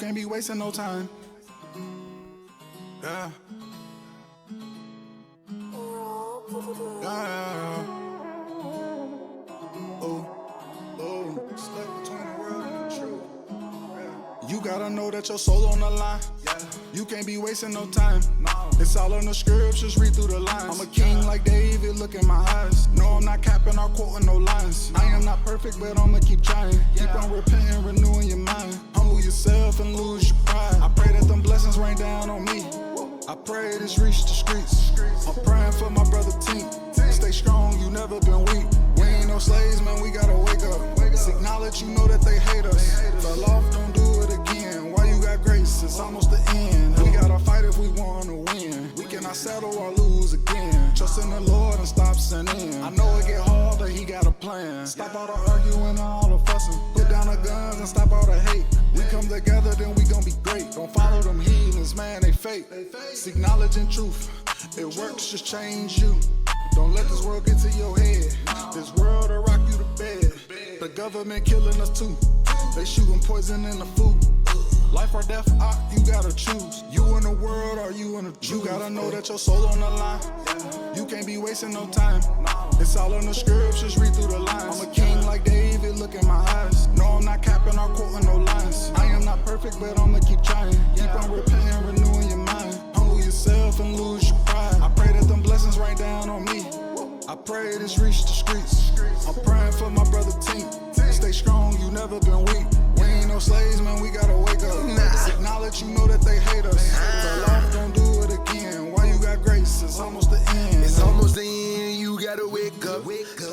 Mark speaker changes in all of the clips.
Speaker 1: can't be wasting no time. Yeah. Yeah. Oh, stuck between the world and the truth. Yeah. You gotta know that your soul on the line. Yeah. You can't be wasting no time. No. It's all in the scriptures, read through the lines. I'm a king like David, look in my eyes. No, I'm not capping or quoting no lines. I am not perfect, but I'ma keep trying. Keep on repenting, renewing your mind. Humble yourself and lose your pride. I pray that them blessings rain down on me. I pray this reach the streets. I'm praying for my brother Tink. Stay strong, you never been weak. We ain't no slaves, man, we gotta wake up. Just acknowledge, you know that they hate us. Fell off, don't do it again. Why you got grace? It's almost the end. We gotta fight if we wanna win. We cannot settle or lose again. Trust in the Lord and stop sinning. I know it get harder, he got a plan. Stop all the arguing and all the fussing. Put down the guns and stop all the hate. We come together, then we gon' be great. Don't follow them heathens, man, they fake. Seek knowledge and truth. It works, just change you. Don't let this world get to your head. This world will rock you to bed. The government killing us too. They shooting poison in the food. Life or death, you gotta choose. You in the world or you in the truth. You gotta know that your soul on the line. You can't be wasting no time. It's all in the scriptures, read through the lines. I'm a king like David, look in my eyes. No, I'm not capping or quoting no lines. I am not perfect, but I'ma keep trying. Keep on repenting, renewing your mind. Humble yourself and lose your pride. I pray that them blessings rain down on me. I pray this reach the streets. I'm praying for my brother Tink. Stay strong, you never been weak. We ain't no slaves, man, we gotta wake up. Just acknowledge, you know that they hate us. Fell off, don't do it again. Why you got grace? It's almost the end.
Speaker 2: It's almost the end, you gotta wake up.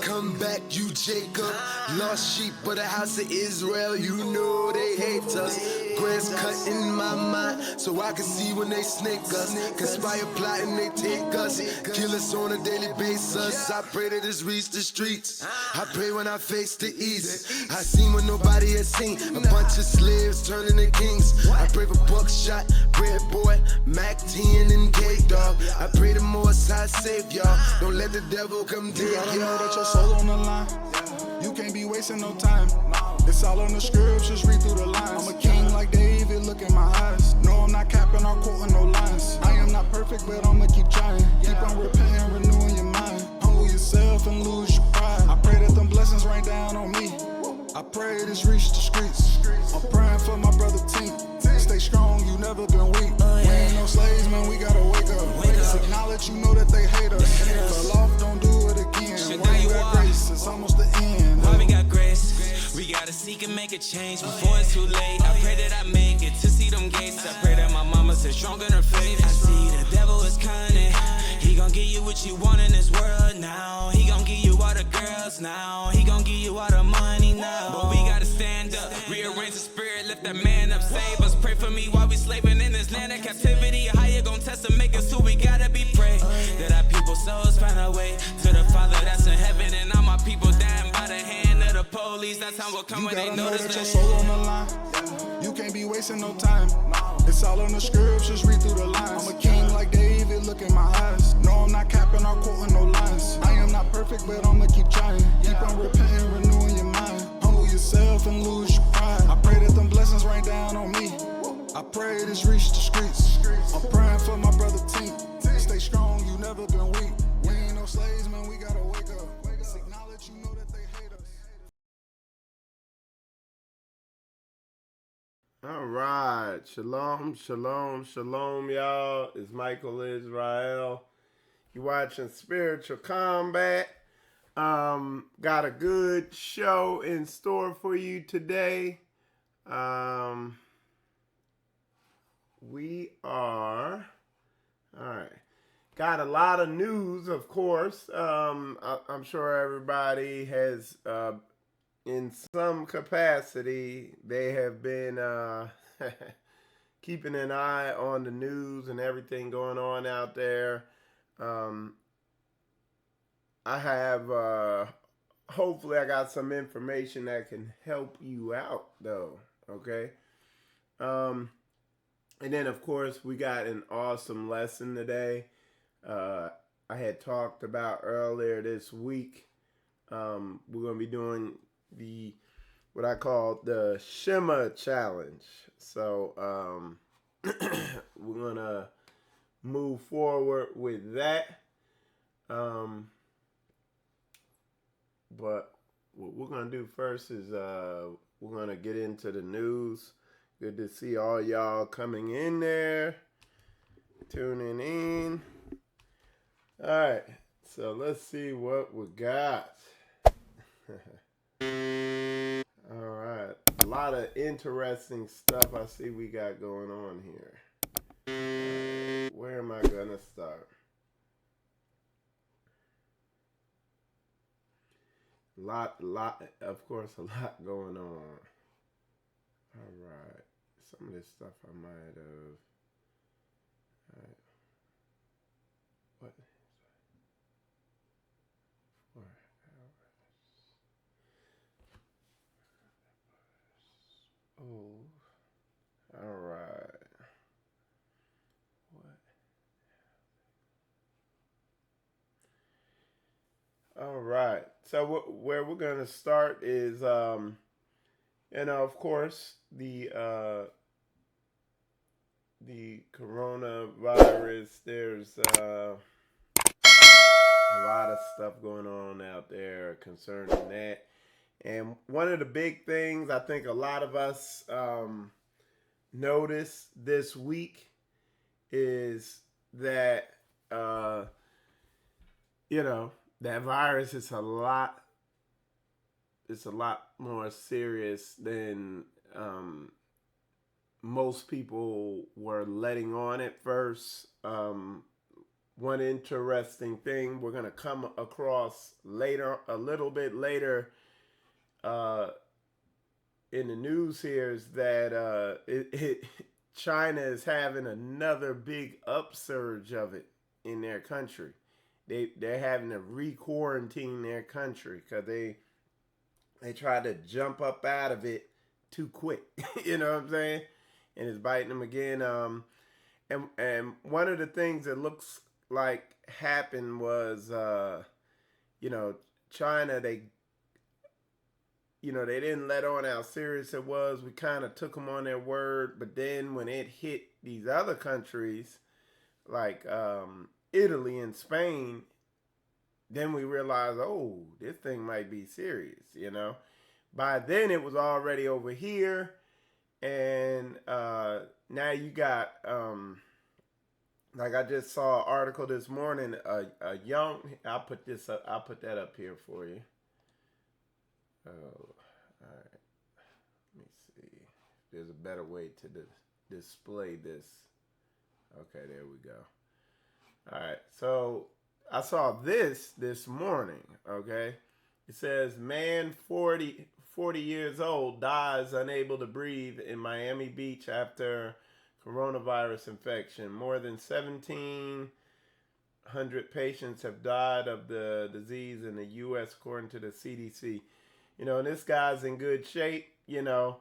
Speaker 2: Come back, you Jacob. Lost sheep of the house of Israel, you know they hate us. Grass cut in my mind, so I can see when they snake us. Conspire plotting, they take us. Kill us on a daily basis. I pray that this reach the streets. I pray when I face the east. I seen what nobody has seen. A bunch of slaves turning to kings. I pray for Buckshot, Bread Boy, Mac 10 and K-Dog. I pray the Most High save y'all. Don't let the devil come take
Speaker 1: You gotta know
Speaker 2: y'all.
Speaker 1: that your soul on the line. You can't be wasting no time. It's all in the scriptures, read through the lines. I'm a king like David, look in my eyes. No, I'm not capping or quoting no lines. I am not perfect, but I'ma keep trying. Keep on repenting, renewing your mind. Humble yourself and lose your pride. I pray that them blessings rain down on me. I pray this reach the streets. I'm praying for my brother Tink. Stay strong, you never been weak. We ain't no slaves, man, we gotta wake up. Just acknowledge, you know that they hate us. Fell off, don't do it again. Why you got grace? It's almost the end.
Speaker 3: Why we got grace? We gotta seek and make a change before it's too late. I pray that I make it to see them gates. I pray that my mama stays strong in her faith. I see the devil is cunning. He gon' give you what you want in this world now. He gon' give you all the girls now. He gon' give you all the money now. But we gotta stand up, rearrange the spirit, lift that man up, save us. Pray for me while we slaving in this land of captivity. How you gon' test and make us who we gotta be prayed. That our people's souls find a way to the Father that's in heaven. And all my people dying by the hand of the police. That's how we'll come when they
Speaker 1: You gotta know
Speaker 3: notice
Speaker 1: that your
Speaker 3: that.
Speaker 1: soul on the line. You can't be wasting no time. It's all in the scriptures, read through the lines. I'm a king like David, look in my eyes. No, I'm not capping or quoting no lines. I am not perfect, but I'ma keep trying. Keep on repenting, renewing your mind. Humble yourself and lose your pride. I pray that them blessings rain down on me. I pray this reach the streets. I'm praying for my brother Tink. Stay strong, you never been weak. We ain't no slaves, man, we gotta wake up. Just acknowledge, you know that they hate us.
Speaker 4: All right. Shalom, shalom, shalom, y'all. It's Michael Israel. You watching Spiritual Combat. Got a good show in store for you today. We are, all right. Got a lot of news, of course. I'm sure everybody has, in some capacity, they have been keeping an eye on the news and everything going on out there. I have, hopefully I got some information that can help you out, though, okay? And then, of course, we got an awesome lesson today. I had talked about earlier this week. We're going to be doing what I call the Shema Challenge. So we're gonna move forward with that. But what we're gonna do first is we're gonna get into the news. Good to see all y'all coming in there, tuning in. All right, so let's see what we got. All right, a lot of interesting stuff I see we got going on here. Where am I gonna start? Of course, a lot going on. All right, some of this stuff I might have. All right. What? 4 hours. Oh. All right. What? All right. So where we're gonna start is, of course, the coronavirus. There's a lot of stuff going on out there concerning that. And one of the big things I think a lot of us noticed this week is that, that virus is a lot more serious than most people were letting on at first. One interesting thing we're going to come across later, a little bit later, in the news here is that China is having another big upsurge of it in their country. They're having to re-quarantine their country because they tried to jump up out of it too quick. You know what I'm saying? And it's biting them again. And one of the things that looks like happened was, China, they didn't let on how serious it was. We kind of took them on their word. But then when it hit these other countries, like Italy and Spain, then we realized, oh, this thing might be serious, By then it was already over here. And now you got, like I just saw an article this morning, a young, I'll put that up here for you. Oh, all right. Let me see. There's a better way to display this. Okay, there we go. All right, so I saw this morning, okay? It says, man 40 years old dies unable to breathe in Miami Beach after coronavirus infection. More than 1,700 patients have died of the disease in the U.S., according to the CDC. And this guy's in good shape, Now,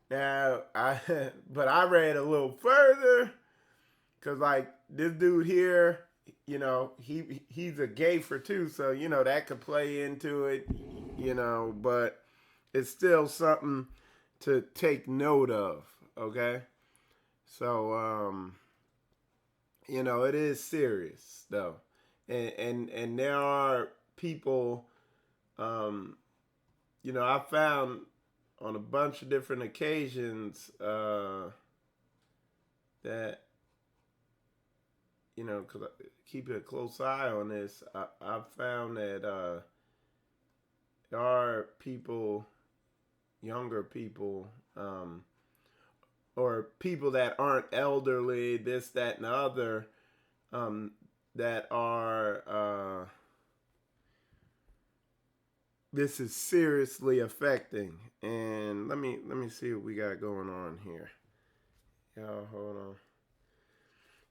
Speaker 4: but I read a little further because, like, this dude here, he's a gayfer too, so that could play into it, but it's still something to take note of, okay? So it is serious though, and there are people, I found on a bunch of different occasions that. Because I keep a close eye on this, I've found that there are people, younger people, or people that aren't elderly, this, that, and the other, that are, this is seriously affecting. And let me see what we got going on here. Y'all, hold on.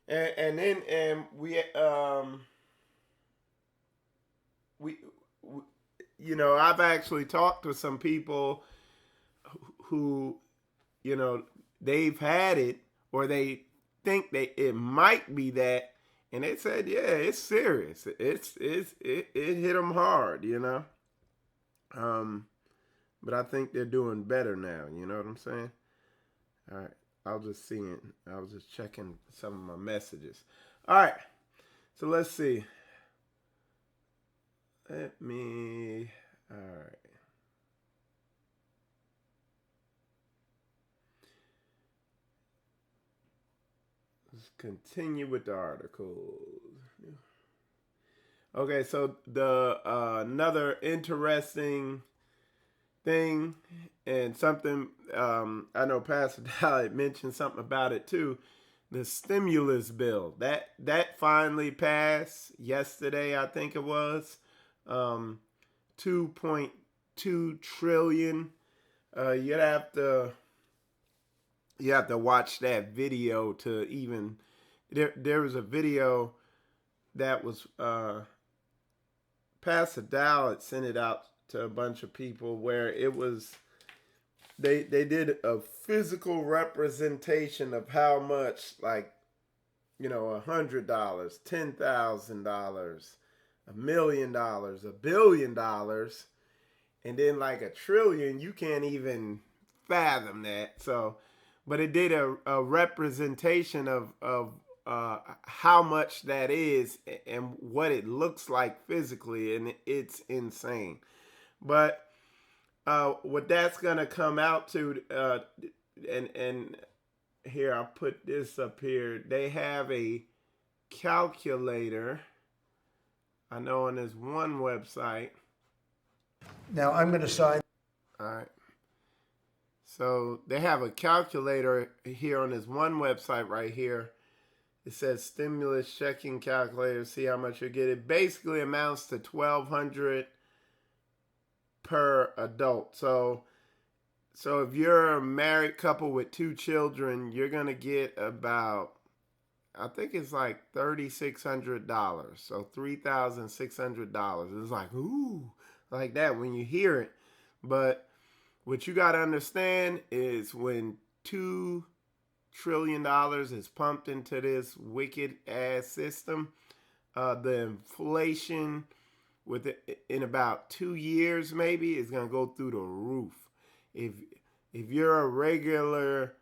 Speaker 4: And then we I've actually talked to some people who they've had it, or they think it might be that, and they said, yeah, it's serious. It hit them hard, but I think they're doing better now. You know what I'm saying? All right. I was just seeing. I was just checking some of my messages. All right. So let's see. All right. Let's continue with the articles. Okay, so the another interesting thing and something I know Pastor Dolly mentioned something about it too. The stimulus bill that finally passed yesterday, I think it was 2.2 trillion. You have to watch that video to even. There was a video that was Pastor Dow sent it out to a bunch of people where it was they did a physical representation of how much, like, $100, $10,000, $1 million, $1 billion, and then like $1 trillion. You can't even fathom that. So, but it did a representation of how much that is and what it looks like physically, and it's insane. But what that's gonna come out to, and here I'll put this up here. They have a calculator. I know on this one website.
Speaker 5: Now I'm going to sign.
Speaker 4: All right. So they have a calculator here on this one website right here. It says stimulus checking calculator. See how much you get. It basically amounts to $1,200 per adult. So if you're a married couple with 2 children, you're gonna get about, I think it's like $3,600. So $3,600. It's like, ooh, like that when you hear it. But what you gotta understand is when $2 trillion is pumped into this wicked ass system, the inflation in about 2 years maybe is gonna go through the roof. If you're a regular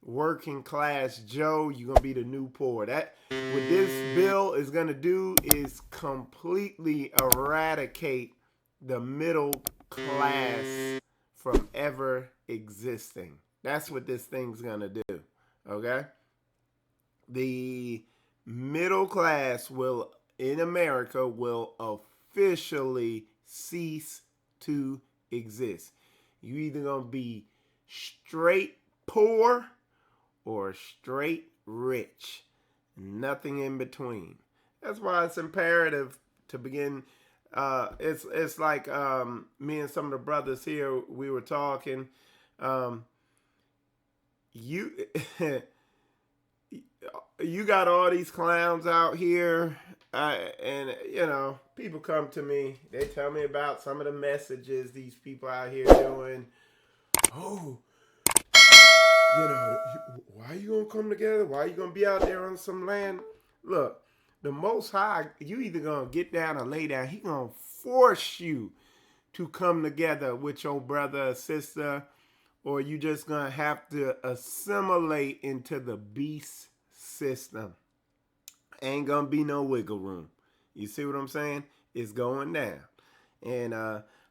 Speaker 4: working class Joe, you're gonna be the new poor. That what this bill is gonna do is completely eradicate the middle class from ever existing. That's what this thing's gonna do. Okay? The middle class in America will officially cease to exist. You either gonna be straight poor or straight rich. Nothing in between. That's why it's imperative to begin. It's like me and some of the brothers here, we were talking. You got all these clowns out here, and people come to me. They tell me about some of the messages these people out here doing. Oh, why are you gonna come together? Why are you gonna be out there on some land? Look, the Most High, you either gonna get down or lay down. He gonna force you to come together with your brother or sister, or you just gonna have to assimilate into the beast system. Ain't gonna be no wiggle room. You see what I'm saying? It's going down. And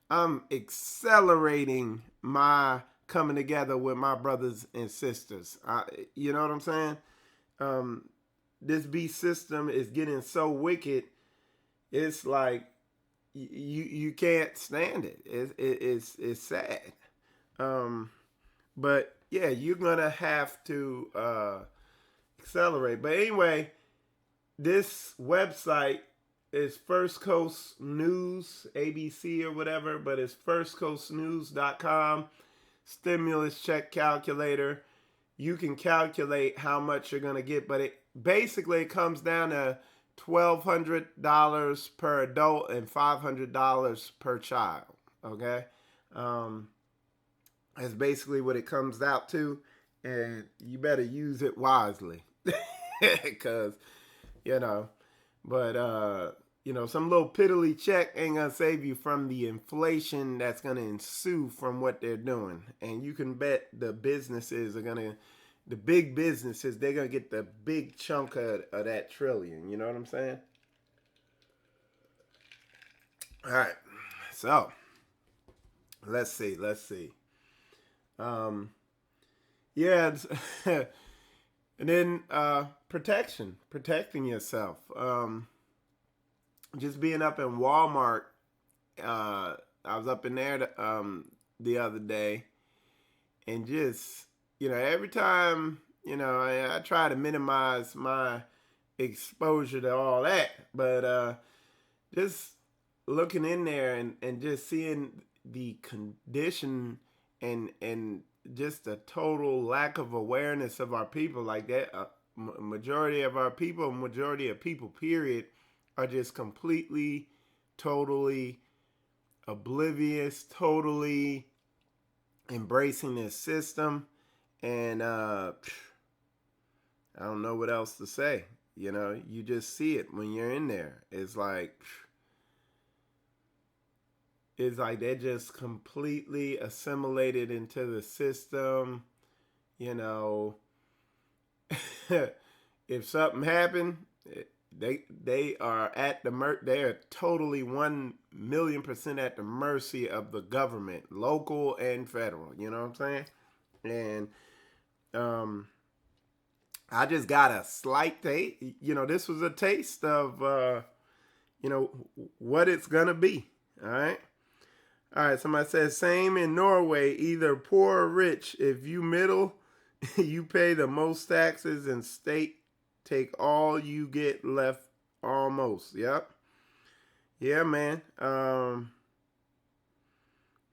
Speaker 4: I'm accelerating my coming together with my brothers and sisters. You know what I'm saying? This beast system is getting so wicked, it's like you can't stand it. It's sad. But yeah, you're gonna have to accelerate. But anyway, this website is First Coast News, ABC or whatever, but it's firstcoastnews.com. Stimulus check calculator. You can calculate how much you're gonna get, but it comes down to $1,200 per adult and $500 per child. Okay, that's basically what it comes out to, and you better use it wisely, because but some little piddly check ain't gonna save you from the inflation that's gonna ensue from what they're doing. And you can bet the big businesses, they're gonna get the big chunk of that trillion. You know what I'm saying? All right, so let's see. Yeah, and then protecting yourself. Just being up in Walmart. I was up in there the other day, and just every time I try to minimize my exposure to all that, but just looking in there and just seeing the condition and just the total lack of awareness of our people, like that. Majority of people, period, are just completely, totally oblivious, totally embracing this system. And I don't know what else to say. You just see it when you're in there. It's like they're just completely assimilated into the system. If something happened, they are at the they are totally 1,000,000% at the mercy of the government, local and federal. You know what I'm saying? And I just got a slight taste. This was a taste of what it's gonna be. All right. Somebody says same in Norway, either poor or rich. If you middle, you pay the most taxes, and state take all you get left almost. Yep. Yeah, man.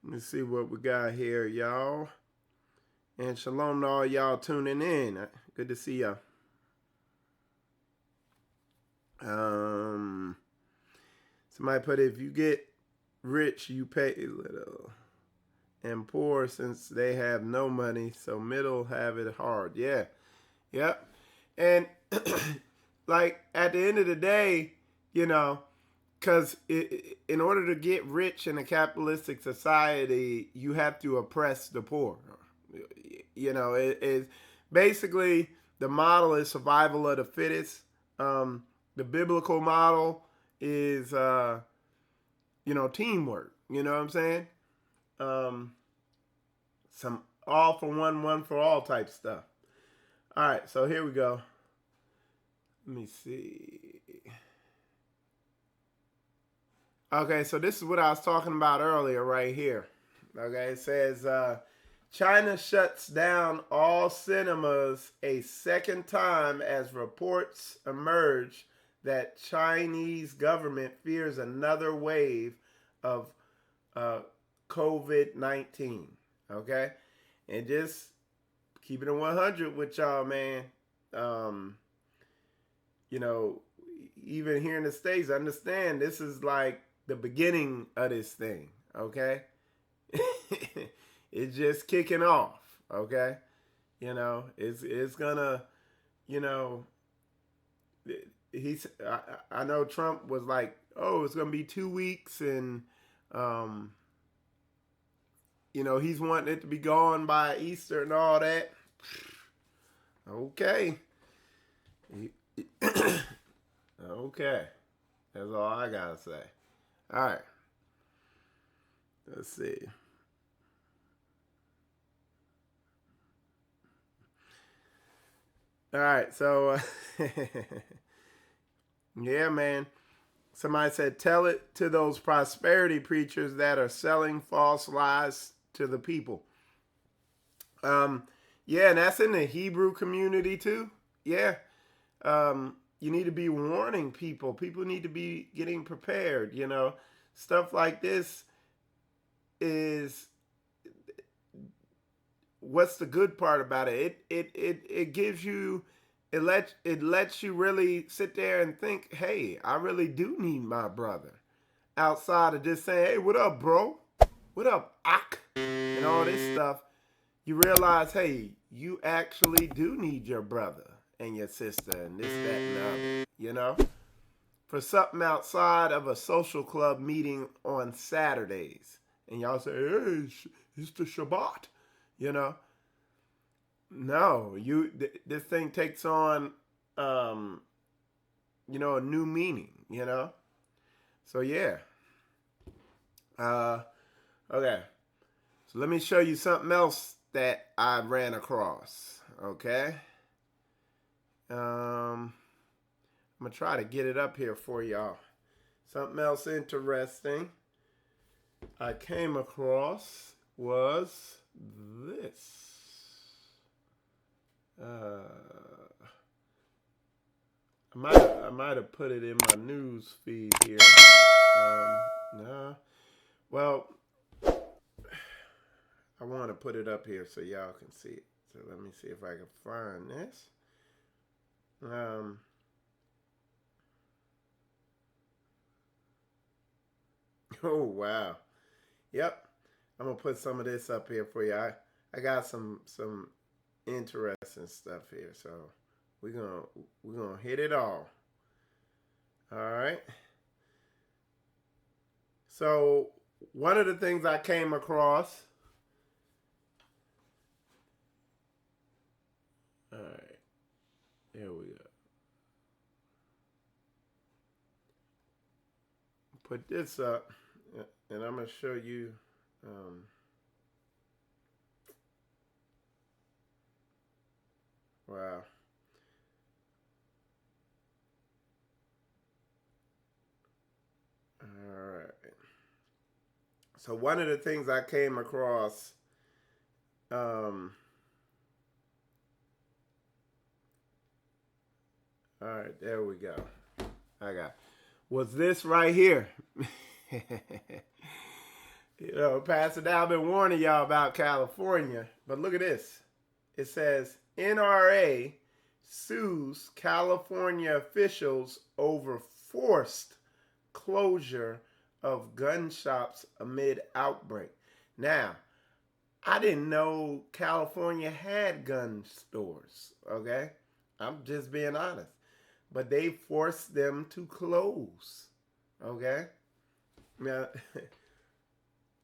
Speaker 4: Let's see what we got here, y'all. And shalom to all y'all tuning in. Good to see y'all. Somebody put, if you get rich, you pay little, and poor, since they have no money, so middle have it hard. Yeah. Yep. And like at the end of the day, because in order to get rich in a capitalistic society, you have to oppress the poor. It's basically, the model is survival of the fittest. The biblical model is, teamwork. You know what I'm saying? Some all for one for all type stuff. All right, so here we go. Let me see. Okay, so this is what I was talking about earlier right here. Okay, it says China shuts down all cinemas a second time as reports emerge that Chinese government fears another wave of COVID-19. Okay, and just keeping it 100 with y'all, man. Even here in the States, understand this is like the beginning of this thing, okay? It's just kicking off, okay? It's gonna, I know Trump was like, oh, it's gonna be 2 weeks, and he's wanting it to be gone by Easter and all that. Okay. Okay. That's all I gotta say. All right. Let's see. All right. So, yeah, man. Somebody said, tell it to those prosperity preachers that are selling false lies to the people. Yeah, and that's in the Hebrew community too. Yeah. You need to be warning people. People need to be getting prepared, Stuff like this is, what's the good part about it? It gives you, it lets you really sit there and think, hey, I really do need my brother. Outside of just saying, hey, what up, bro? What up, Ak? And all this stuff. You realize, hey, you actually do need your brother and your sister and this, that, and the other, for something outside of a social club meeting on Saturdays. And y'all say, hey, it's the Shabbat, you know. No, this thing takes on, you know, a new meaning, you know. So, yeah. Okay. So let me show you something else that I ran across, okay? I'm going to try to get it up here for y'all. Something else interesting I came across was this. I might have put it in my news feed here. No. Well, I want to put it up here so y'all can see it. So let me see if I can find this. Oh, wow. Yep. I'm going to put some of this up here for you. I got some interesting stuff here. So we're gonna hit it all. All right. So one of the things I came across. All right. There we go. Put this up, and I'm gonna show you. Wow. All right. So one of the things I came across, all right, there we go. Was this right here. You know, Pastor Dow been warning y'all about California, but look at this. It says NRA sues California officials over forced closure of gun shops amid outbreak. Now, I didn't know California had gun stores, okay? I'm just being honest. But they forced them to close, okay? Now,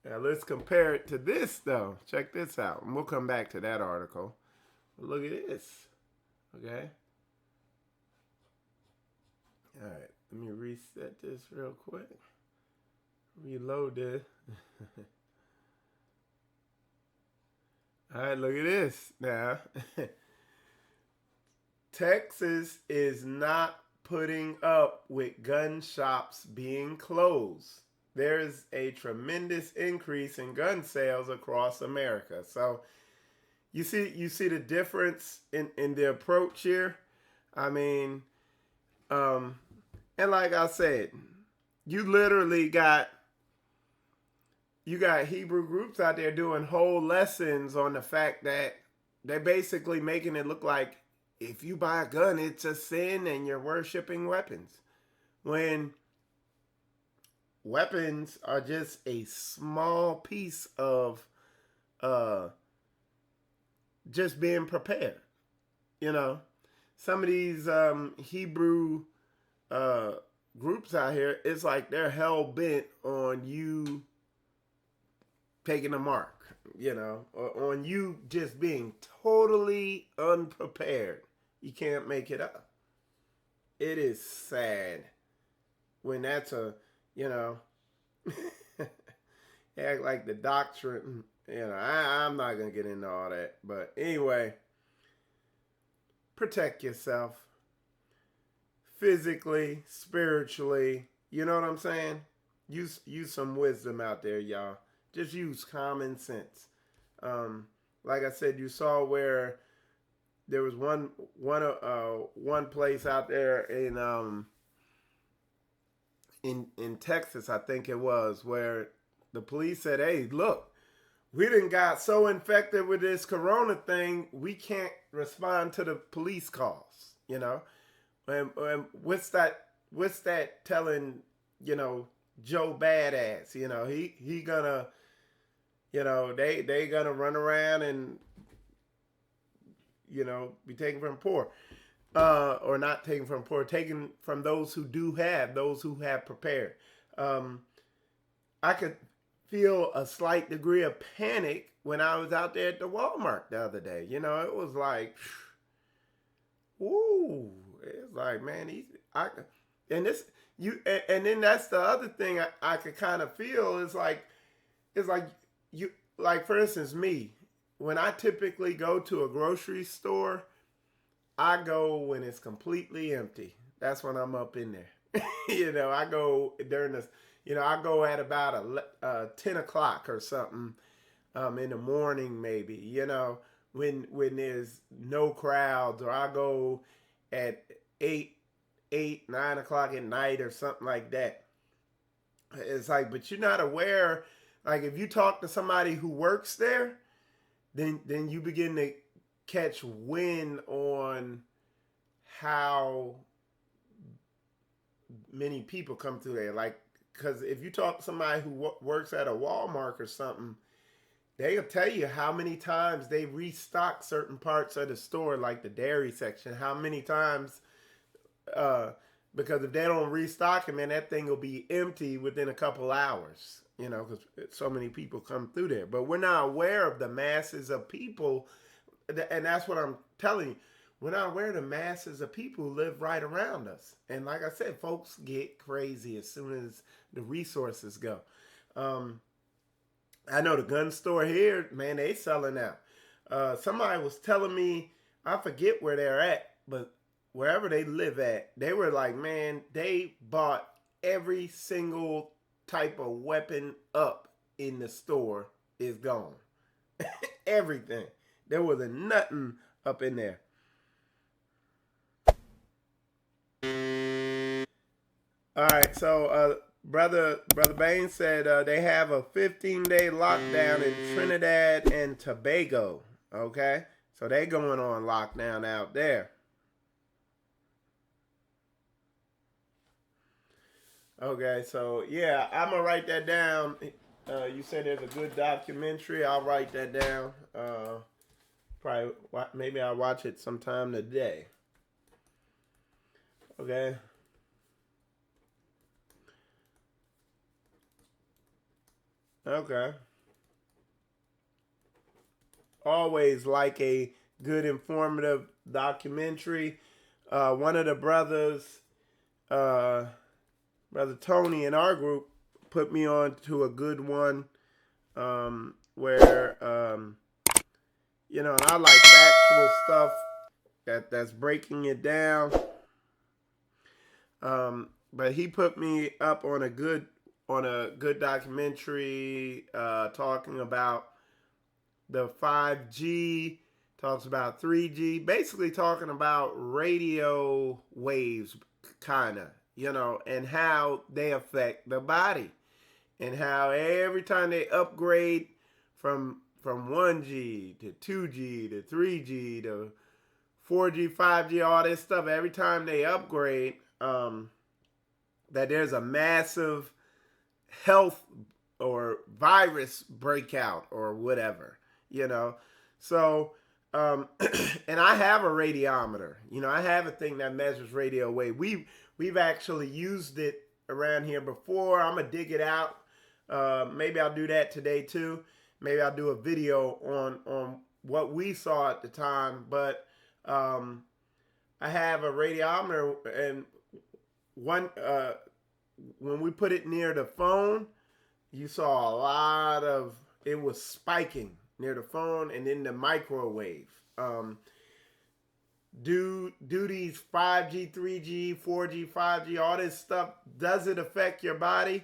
Speaker 4: let's compare it to this, though. Check this out. And we'll come back to that article. But look at this, okay? All right, let me reset this real quick. Reload this. All right, look at this now. Texas is not putting up with gun shops being closed. There is a tremendous increase in gun sales across America. So you see the difference in the approach here. I mean, and like I said, you literally got Hebrew groups out there doing whole lessons on the fact that they're basically making it look like if you buy a gun, it's a sin and you're worshiping weapons. When weapons are just a small piece of just being prepared. You know, some of these Hebrew groups out here, it's like they're hell bent on you taking a mark, you know, or on you just being totally unprepared. You can't make it up. It is sad when that's a, you know, act like the doctrine, you know, I'm not going to get into all that. But anyway, protect yourself physically, spiritually. You know what I'm saying? Use some wisdom out there, y'all. Just use common sense. Like I said, you saw where there was one place out there in Texas, I think it was, where the police said, "Hey, look, we done got so infected with this corona thing, we can't respond to the police calls." You know, and what's that telling? You know, Joe Badass. You know, he gonna. You know, they gonna run around and, you know, be taken from poor. or not taken from poor, taken from those who do have, those who have prepared. I could feel a slight degree of panic when I was out there at the Walmart the other day. You know, it was like, ooh, it's like, man, and then that's the other thing I could kind of feel is like, you, like for instance, me, when I typically go to a grocery store, I go when it's completely empty. That's when I'm up in there. You know, I go during this, you know, I go at about 10 o'clock or something in the morning, maybe, you know, when there's no crowds, or I go at 9 o'clock at night or something like that. It's like, but you're not aware, like if you talk to somebody who works there, then you begin to catch wind on how many people come through there. Like, because if you talk to somebody who works at a Walmart or something, they'll tell you how many times they restock certain parts of the store, like the dairy section, how many times, because if they don't restock it, man, that thing will be empty within a couple hours, you know, because so many people come through there. But we're not aware of the masses of people, and that's what I'm telling you. We're not aware of the masses of people who live right around us. And like I said, folks get crazy as soon as the resources go. I know the gun store here, man, they selling out. Somebody was telling me, I forget where they're at, but wherever they live at, they were like, man, they bought every single type of weapon up in the store is gone. Everything. There wasn't nothing up in there. All right, so Brother Bain said they have a 15-day lockdown in Trinidad and Tobago. Okay, so they going on lockdown out there. Okay, so yeah, I'm gonna write that down. You said there's a good documentary. I'll write that down. Probably maybe I'll watch it sometime today. Okay. Okay. Always like a good informative documentary. One of the brothers, Brother Tony in our group, put me on to a good one where, you know, and I like factual stuff that's breaking it down. But he put me up on a good documentary talking about the 5G, talks about 3G, basically talking about radio waves, kind of, you know, and how they affect the body, and how every time they upgrade from 1G to 2G to 3G to 4G, 5G, all this stuff, every time they upgrade, that there's a massive health or virus breakout or whatever, you know. So, and I have a radiometer. You know, I have a thing that measures radio wave. We've actually used it around here before. I'm gonna dig it out. Maybe I'll do that today too. Maybe I'll do a video on what we saw at the time. But I have a radiometer, and when we put it near the phone, you saw a lot of, it was spiking near the phone and in the microwave. Do these 5G, 3G, 4G, 5G, all this stuff, does it affect your body?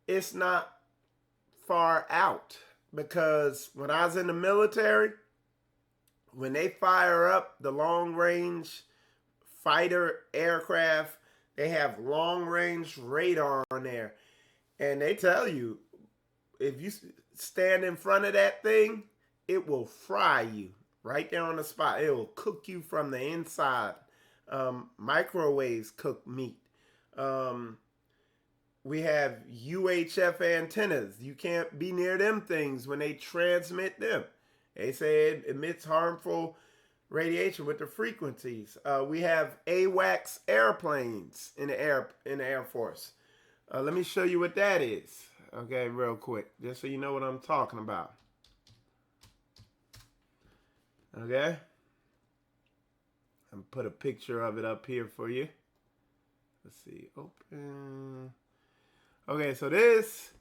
Speaker 4: It's not far out, because when I was in the military, when they fire up the long range fighter aircraft, they have long range radar on there, and they tell you, if you stand in front of that thing, it will fry you right there on the spot. It will cook you from the inside. Microwaves cook meat. We have UHF antennas. You can't be near them things when they transmit them. They say it emits harmful radiation with the frequencies. We have AWACS airplanes in the Air Force. Let me show you what that is. Okay, real quick, just so you know what I'm talking about. Okay, I'm put a picture of it up here for you. Let's see, open. Okay, so this,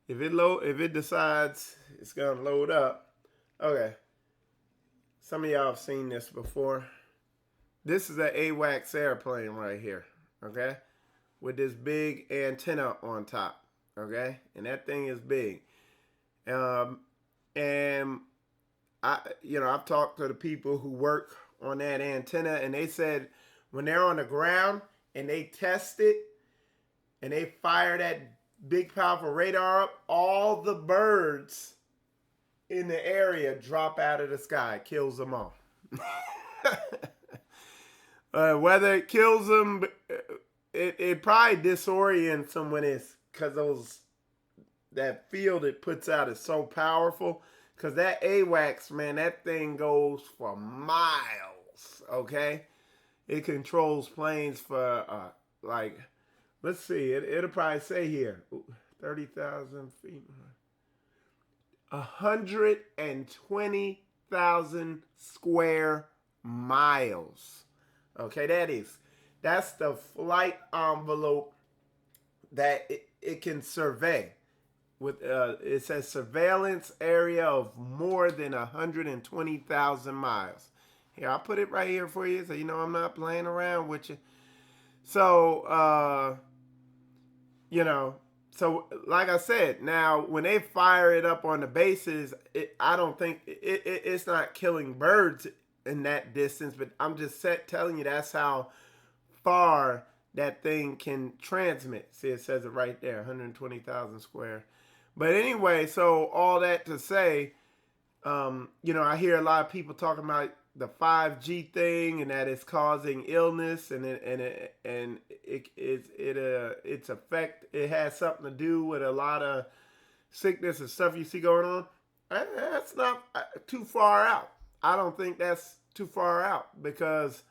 Speaker 4: if it decides it's gonna load up. Okay, some of y'all have seen this before. This is an AWACS airplane right here. Okay, with this big antenna on top. Okay, and that thing is big. And I've talked to the people who work on that antenna, and they said when they're on the ground and they test it and they fire that big powerful radar up, all the birds in the area drop out of the sky, kills them all. Whether it kills them, it probably disorients them when it's because that field it puts out is so powerful. Because that AWACS, man, that thing goes for miles, okay? It controls planes for, let's see, it'll probably say here, 30,000 feet. 120,000 square miles. Okay, that's the flight envelope that it can survey. With it says surveillance area of more than 120,000 miles. Here, I'll put it right here for you so you know I'm not playing around with you. So, so like I said, now when they fire it up on the bases, I don't think it's not killing birds in that distance, but I'm just telling you that's how far that thing can transmit. See, it says it right there, 120,000 square. But anyway, so all that to say, I hear a lot of people talking about the 5G thing and that it's causing illness and its effect. It has something to do with a lot of sickness and stuff you see going on. That's not too far out. I don't think that's too far out because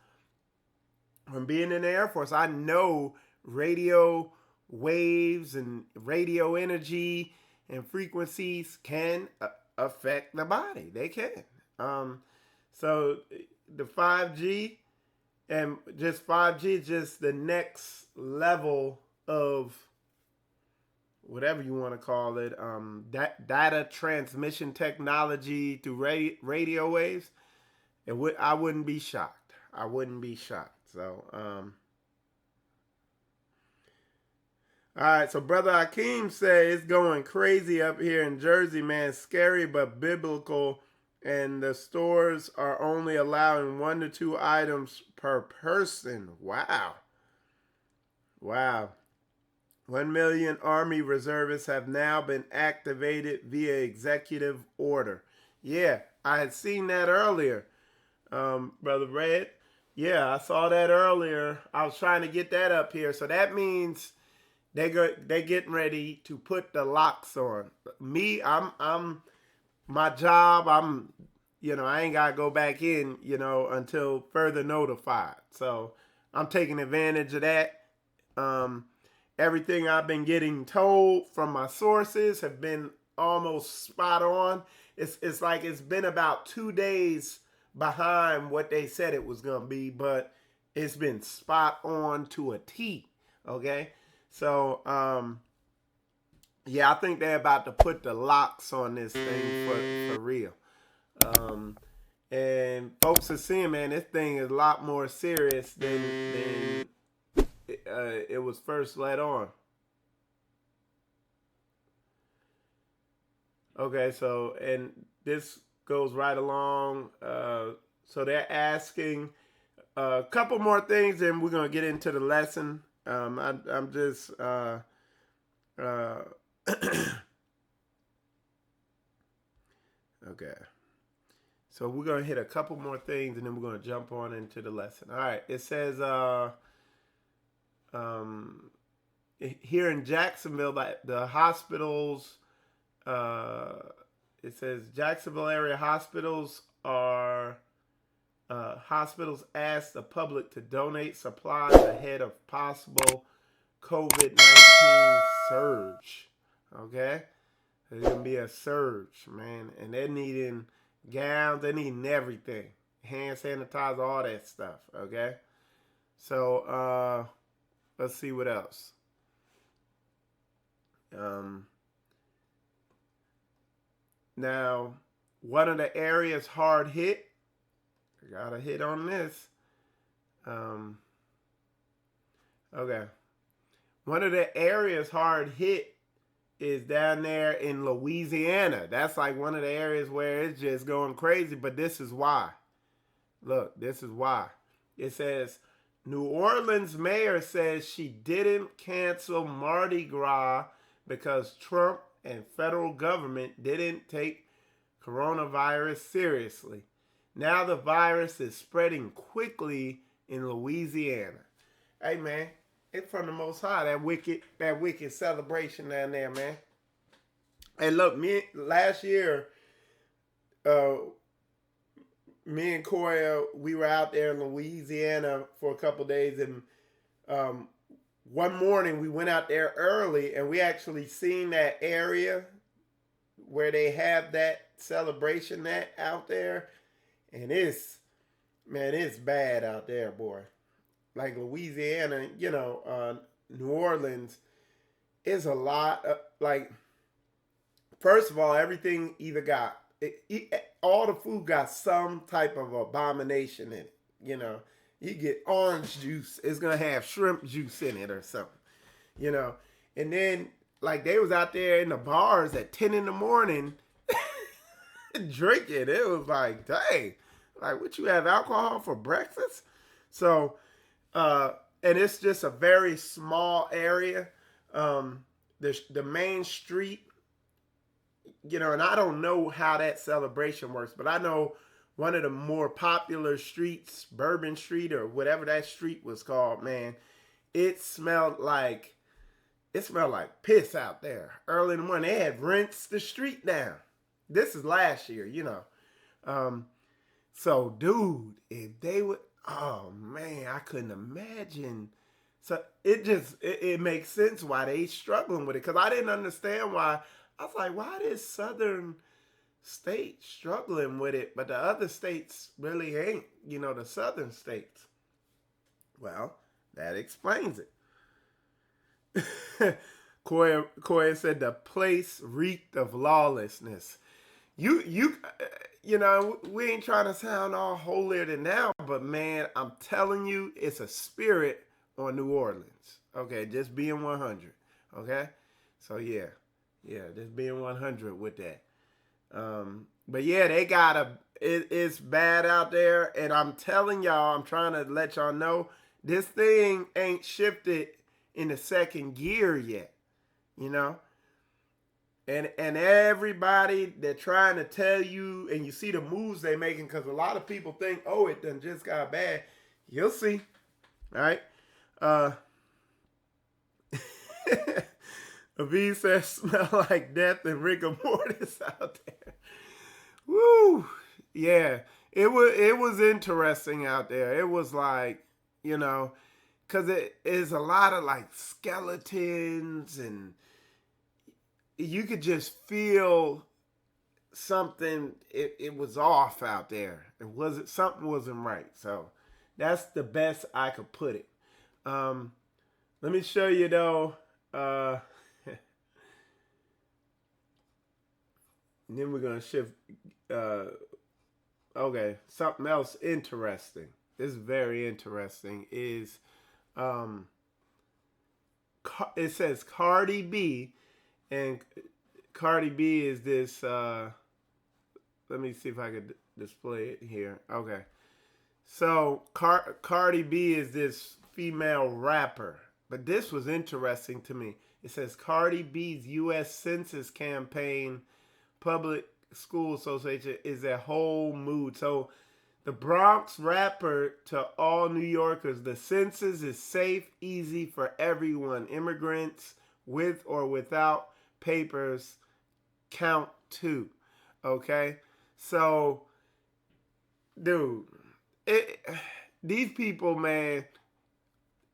Speaker 4: from being in the Air Force, I know radio waves and radio energy and frequencies can affect the body. They can. So the 5G and just 5G is just the next level of whatever you want to call it. Data transmission technology through radio waves. I wouldn't be shocked. I wouldn't be shocked. So, all right, so Brother Hakeem said it's going crazy up here in Jersey, man. Scary but biblical, and the stores are only allowing 1 to 2 items per person. Wow. 1 million Army reservists have now been activated via executive order. Yeah, I had seen that earlier, Brother Red. Yeah, I saw that earlier. I was trying to get that up here. So that means they getting ready to put the locks on. Me, I'm my job. I ain't gotta go back in, until further notified. So I'm taking advantage of that. Everything I've been getting told from my sources have been almost spot on. It's like it's been about 2 days behind what they said it was gonna be, but it's been spot on to a T. Okay. So, I think they're about to put the locks on this thing for real. And folks are seeing, man, this thing is a lot more serious than it was first let on. Okay, so, and this goes right along. So they're asking a couple more things, and we're going to get into the lesson. I'm just okay. So we're going to hit a couple more things, and then we're going to jump on into the lesson. All right. It says here in Jacksonville, the hospitals, it says Jacksonville area hospitals are Hospitals asked the public to donate supplies ahead of possible COVID-19 surge. Okay? There's going to be a surge, man. And they're needing gowns. They're needing everything. Hand sanitizer, all that stuff. Okay? So, let's see what else. Now, one of the areas hard hit, I got a hit on this. Okay. One of the areas hard hit is down there in Louisiana. That's like one of the areas where it's just going crazy, but this is why. Look, this is why. It says, New Orleans mayor says she didn't cancel Mardi Gras because Trump and federal government didn't take coronavirus seriously. Now the virus is spreading quickly in Louisiana. Hey, man, it's from the Most High, that wicked celebration down there, man. Hey, look, last year, me and Koya, we were out there in Louisiana for a couple days, and one morning we went out there early, and we actually seen that area where they have that celebration out there, and it's bad out there, boy. Like Louisiana, New Orleans is a lot of, like, first of all, everything either got, all the food got some type of abomination in it. You get orange juice, it's going to have shrimp juice in it or something, And then, like, they was out there in the bars at 10 in the morning drinking. It was like, dang, like, what, you have alcohol for breakfast? So, and it's just a very small area. The main street, and I don't know how that celebration works, but I know one of the more popular streets, Bourbon Street or whatever that street was called, man, it smelled like piss out there. Early in the morning, they had rinsed the street down. This is last year, So, dude, if they would, oh man, I couldn't imagine. So it makes sense why they struggling with it, because I didn't understand why. I was like, why is Southern states struggling with it, but the other states really ain't, the Southern states? Well, that explains it. Koya said the place reeked of lawlessness. We ain't trying to sound all holier than thou, but man, I'm telling you, it's a spirit on New Orleans. Okay, just being 100. Okay, so yeah, just being 100 with that. But yeah, they it's bad out there, and I'm telling y'all, I'm trying to let y'all know, this thing ain't shifted in the second gear yet, And everybody, they're trying to tell you, and you see the moves they're making, because a lot of people think, oh, it done just got bad. You'll see. All right. Aviv says, smell like death and rigor mortis out there. Woo. Yeah. It was interesting out there. It was like, because it is a lot of like skeletons, and you could just feel something. It was off out there. Something wasn't right. So that's the best I could put it. Let me show you though. And then we're gonna shift. Okay, something else interesting. This is very interesting. Is it says Cardi B. And Cardi B is this, let me see if I could display it here. Okay. So Cardi B is this female rapper. But this was interesting to me. It says Cardi B's U.S. Census campaign, Public School Association, is a whole mood. So the Bronx rapper to all New Yorkers, the census is safe, easy for everyone. Immigrants with or without papers count too. Okay, so dude, these people, man,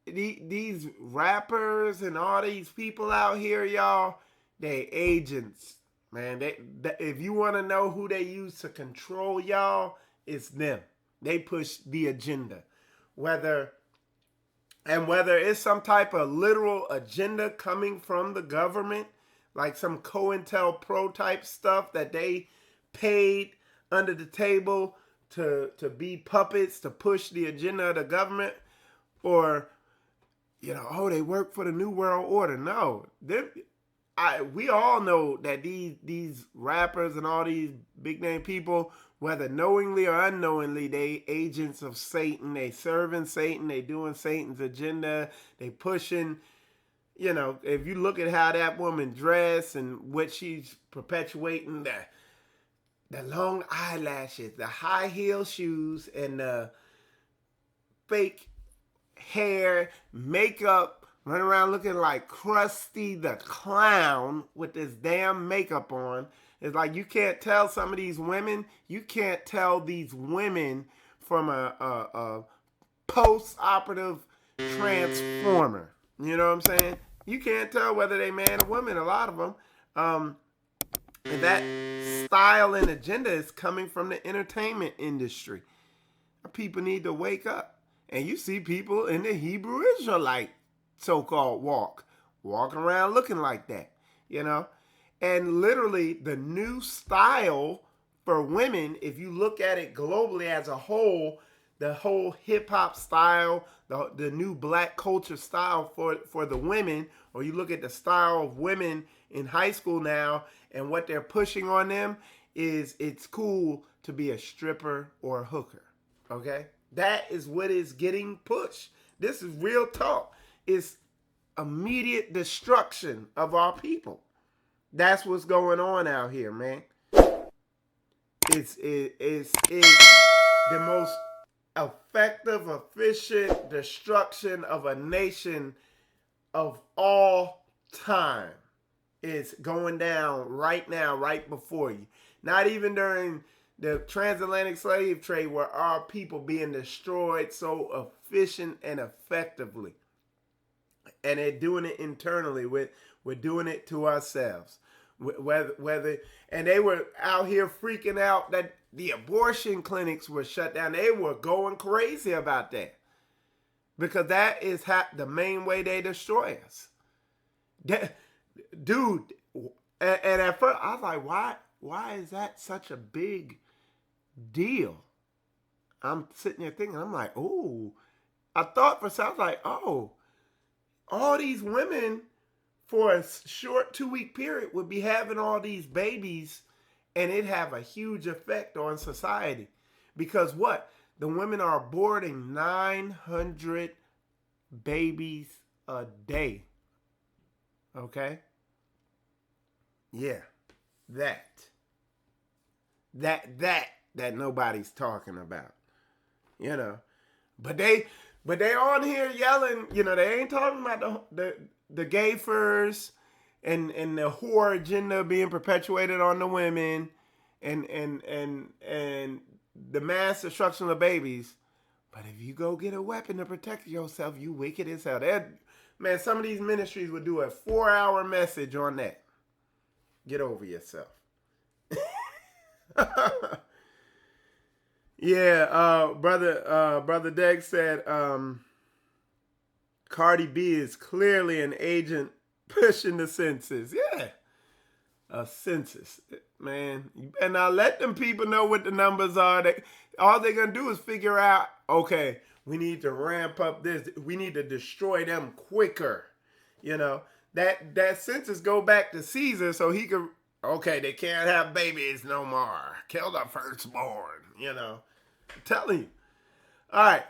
Speaker 4: these rappers and all these people out here, y'all, they agents, man. They if you want to know who they use to control y'all, it's them. They push the agenda, whether it's some type of literal agenda coming from the government, like some COINTELPRO type stuff that they paid under the table to be puppets to push the agenda of the government, or they work for the New World Order. No, we all know that these rappers and all these big name people, whether knowingly or unknowingly, they agents of Satan. They serving Satan. They doing Satan's agenda. They pushing. If you look at how that woman dressed and what she's perpetuating, the long eyelashes, the high heel shoes, and the fake hair, makeup, running around looking like Krusty the Clown with this damn makeup on. It's like you can't tell some of these women. You can't tell these women from a post-operative transformer. You know what I'm saying? You can't tell whether they man or woman, a lot of them. And that style and agenda is coming from the entertainment industry. People need to wake up. And you see people in the Hebrew Israelite so-called walking around looking like that, And literally the new style for women, if you look at it globally as a whole, the whole hip-hop style, the new black culture style for the women, or you look at the style of women in high school now and what they're pushing on them, is it's cool to be a stripper or a hooker, okay? That is what is getting pushed. This is real talk. It's immediate destruction of our people. That's what's going on out here, man. It's the most effective, efficient destruction of a nation of all time. It's going down right now, right before you. Not even during the transatlantic slave trade where our people being destroyed so efficient and effectively. And they're doing it internally. We're doing it to ourselves. And they were out here freaking out that the abortion clinics were shut down. They were going crazy about that. Because that is the main way they destroy us. Dude, and at first I was like, why is that such a big deal? I'm sitting there thinking, I'm like, oh, I thought for a second, I was like, oh, all these women for a short 2-week period would be having all these babies, and it'd have a huge effect on society. Because what? The women are aborting 900 babies a day. Okay? Yeah. That nobody's talking about. But they on here yelling, they ain't talking about the gay furs and the whore agenda being perpetuated on the women and the mass destruction of babies. But if you go get a weapon to protect yourself, you wicked as hell. Man, some of these ministries would do a 4-hour message on that. Get over yourself. Yeah, brother Deg said Cardi B is clearly an agent pushing the census. Yeah, a census, man. And now let them people know what the numbers are. All they're gonna do is figure out, okay, we need to ramp up this. We need to destroy them quicker. That census go back to Caesar so he could. Okay, they can't have babies no more. Kill the firstborn. I'm telling you. All right.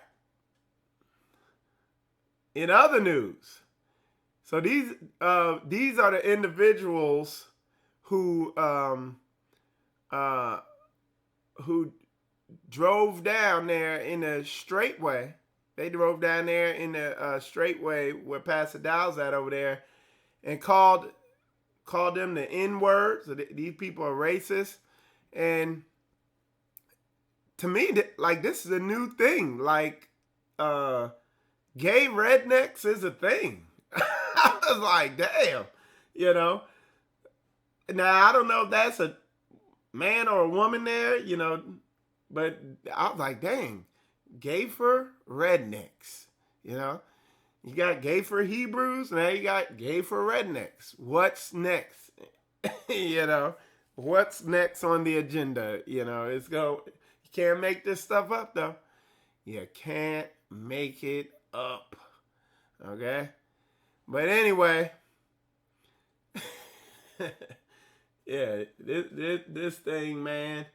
Speaker 4: In other news, so these are the individuals who drove down there in the Straitway. They drove down there in the Straitway where Pastor Dow's at over there, and called them the N-word. So these people are racist, and to me, like, this is a new thing. Like, gay rednecks is a thing. I was like, damn, you know. Now, I don't know if that's a man or a woman there, you know, but I was like, dang, gay for rednecks, you know. You got gay for Hebrews, now you got gay for rednecks. What's next? You know, what's next on the agenda? You know, you can't make this stuff up, though. You can't make it up. Okay? But anyway, yeah, this thing, man.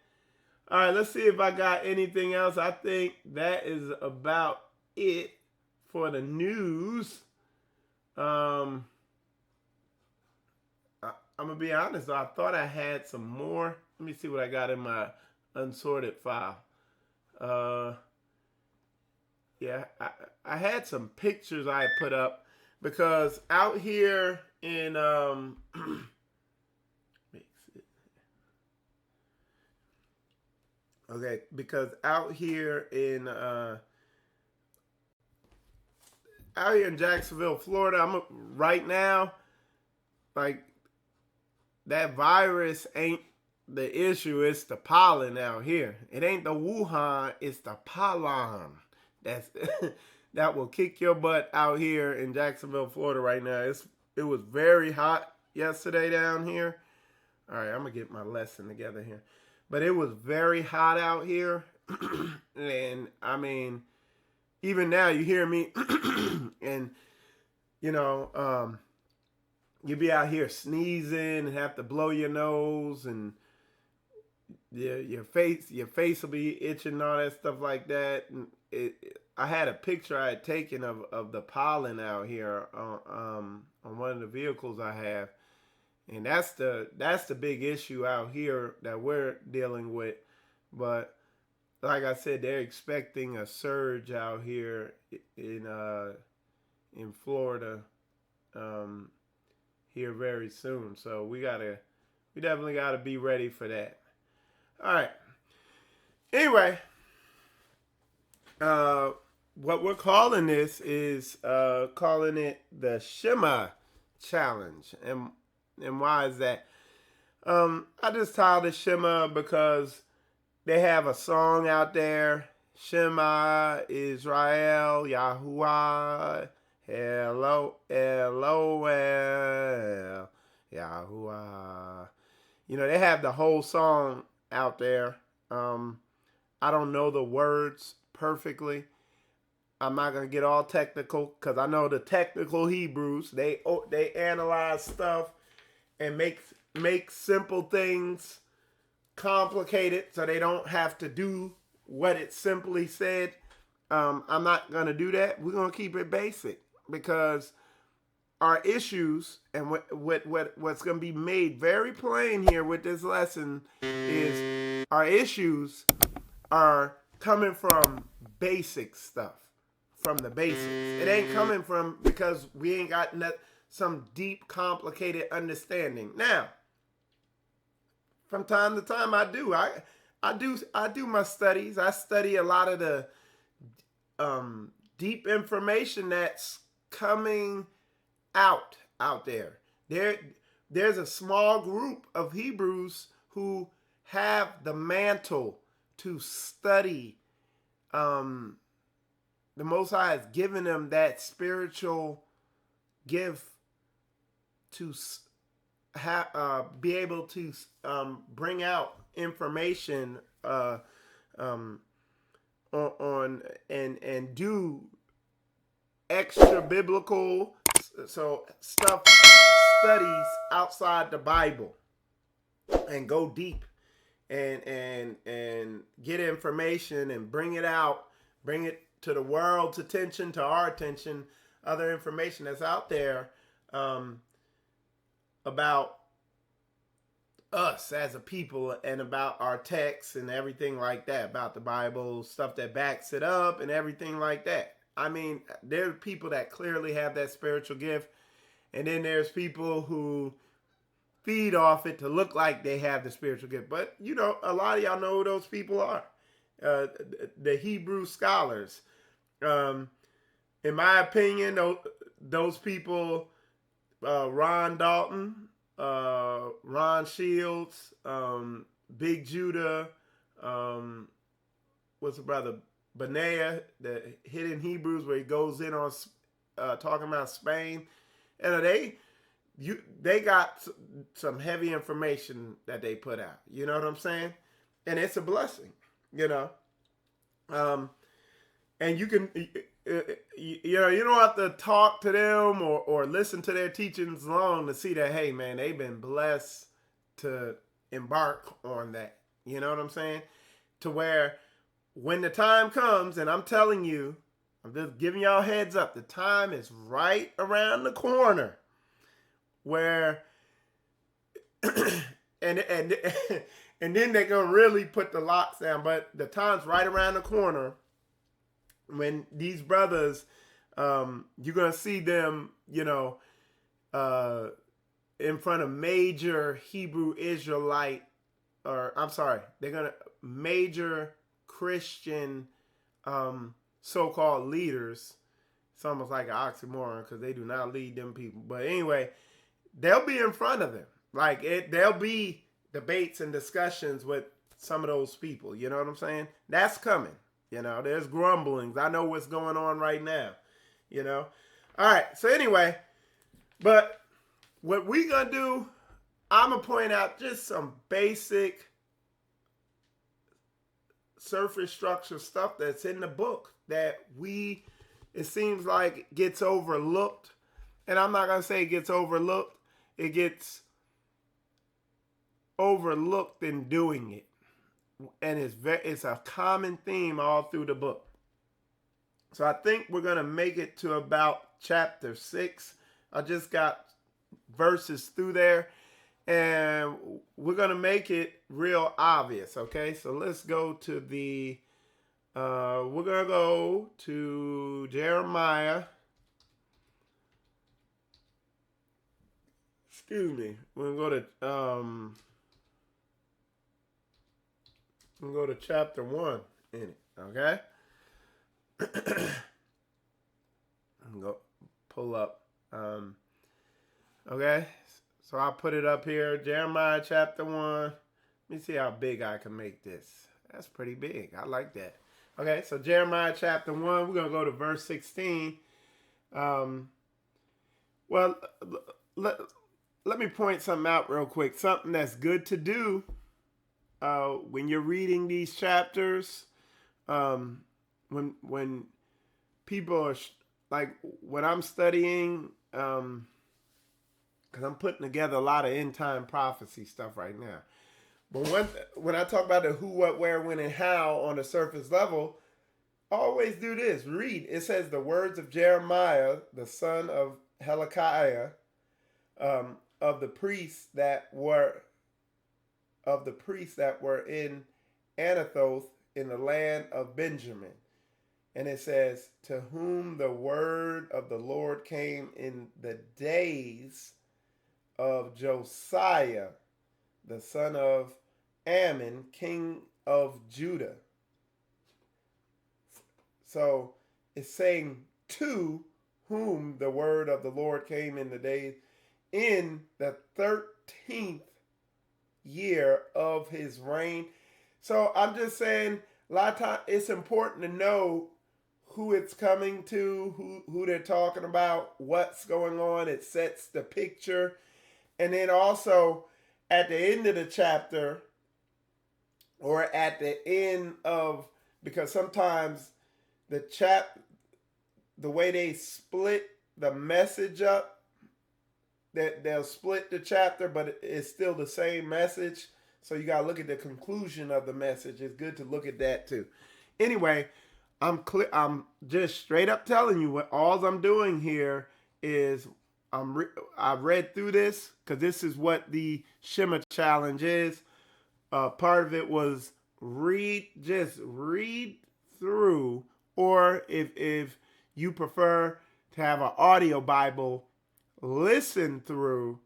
Speaker 4: All right, let's see if I got anything else. I think that is about it for the news. I'm gonna be honest, I thought I had some more. Let me see what I got in my unsorted file. Yeah, I had some pictures I had put up because out here in okay, because out here in Jacksonville, Florida, right now, like, that virus ain't the issue. It's the pollen out here. It ain't the Wuhan. It's the pollen. That will kick your butt out here in Jacksonville, Florida right now. It was very hot yesterday down here. All right, I'm going to get my lesson together here. But it was very hot out here. And, I mean, even now you hear me and, you know, you be out here sneezing and have to blow your nose, and your face will be itching and all that stuff like that. And I had a picture I had taken of the pollen out here on one of the vehicles I have, and that's the big issue out here that we're dealing with. But like I said, they're expecting a surge out here in Florida here very soon. So we definitely gotta be ready for that. All right. Anyway, what we're calling this is calling it the Shema Challenge. And why is that? I just titled it Shema because they have a song out there, Shema Israel, Yahuwah, Hello, Elohel, Yahuwah. You know, they have the whole song out there. I don't know the words perfectly. I'm not going to get all technical because I know the technical Hebrews, they analyze stuff and make simple things complicated so they don't have to do what it simply said. I'm not going to do that. We're going to keep it basic because our issues and what's going to be made very plain here with this lesson is our issues are coming from basic stuff, from the basics. It ain't coming from because we ain't got some deep, complicated understanding. Now, from time to time, I do my studies. I study a lot of the deep information that's coming out there. There's a small group of Hebrews who have the mantle to study. The Most High has given them that spiritual gift to be able to bring out information on and do extra biblical studies outside the Bible and go deep and get information and bring it out, bring it to the world's attention, to our attention, other information that's out there about us as a people and about our texts and everything like that, about the Bible, stuff that backs it up and everything like that. I mean, there are people that clearly have that spiritual gift, and then there's people who feed off it to look like they have the spiritual gift. But, you know, a lot of y'all know who those people are. the Hebrew scholars. In my opinion, those people, Ron Dalton, Ron Shields, Big Judah, what's the brother? Benaiah, the Hidden Hebrews, where he goes in on talking about Spain. And they got some heavy information that they put out. You know what I'm saying? And it's a blessing, you know. And you can, you don't have to talk to them or listen to their teachings long to see that, hey, man, they've been blessed to embark on that. You know what I'm saying? To where when the time comes, and I'm telling you, I'm just giving y'all heads up, the time is right around the corner where, and then they're going to really put the locks down. But the time's right around the corner when these brothers, you're going to see them, you know, in front of major Hebrew Israelite, or I'm sorry, they're going to major Christian so-called leaders. It's almost like an oxymoron because they do not lead them people. But anyway, they'll be in front of them. Like there'll be debates and discussions with some of those people. You know what I'm saying? That's coming. You know, there's grumblings. I know what's going on right now. You know? All right. So anyway, but what we gonna do, I'm gonna point out just some basic surface structure stuff that's in the book that it seems like gets overlooked. And I'm not gonna say it gets overlooked. It gets overlooked in doing it. And it's a common theme all through the book. So I think we're going to make it to about chapter 6. I just got verses through there. And we're going to make it real obvious, okay? So let's go to we're going to go to Jeremiah. Excuse me. We're going to go we'll go to chapter 1 in it, okay? I'm going to pull up. Okay? So I'll put it up here. Jeremiah chapter 1. Let me see how big I can make this. That's pretty big. I like that. Okay, so Jeremiah chapter 1. We're going to go to verse 16. Well, let me point something out real quick. Something that's good to do when you're reading these chapters, when people are like when I'm studying, because I'm putting together a lot of end time prophecy stuff right now. But when I talk about the who, what, where, when, and how on the surface level, always do this. Read. It says the words of Jeremiah, the son of Hilkiah, of the priests that were in Anathoth in the land of Benjamin. And it says, to whom the word of the Lord came in the days of Josiah, the son of Ammon, king of Judah. So it's saying to whom the word of the Lord came in the days in the 13th year of his reign. So I'm just saying, a lot of times it's important to know who it's coming to, who they're talking about, what's going on. It sets the picture. And then also at the end of the chapter, or at the end of, because sometimes the way they split the message up, that they'll split the chapter, but it's still the same message. So you got to look at the conclusion of the message. It's good to look at that too. Anyway, I'm just straight up telling you what all I'm doing here is I've read through this because this is what the Shema Challenge is. Part of it was read through, or if you prefer to have an audio Bible, listen through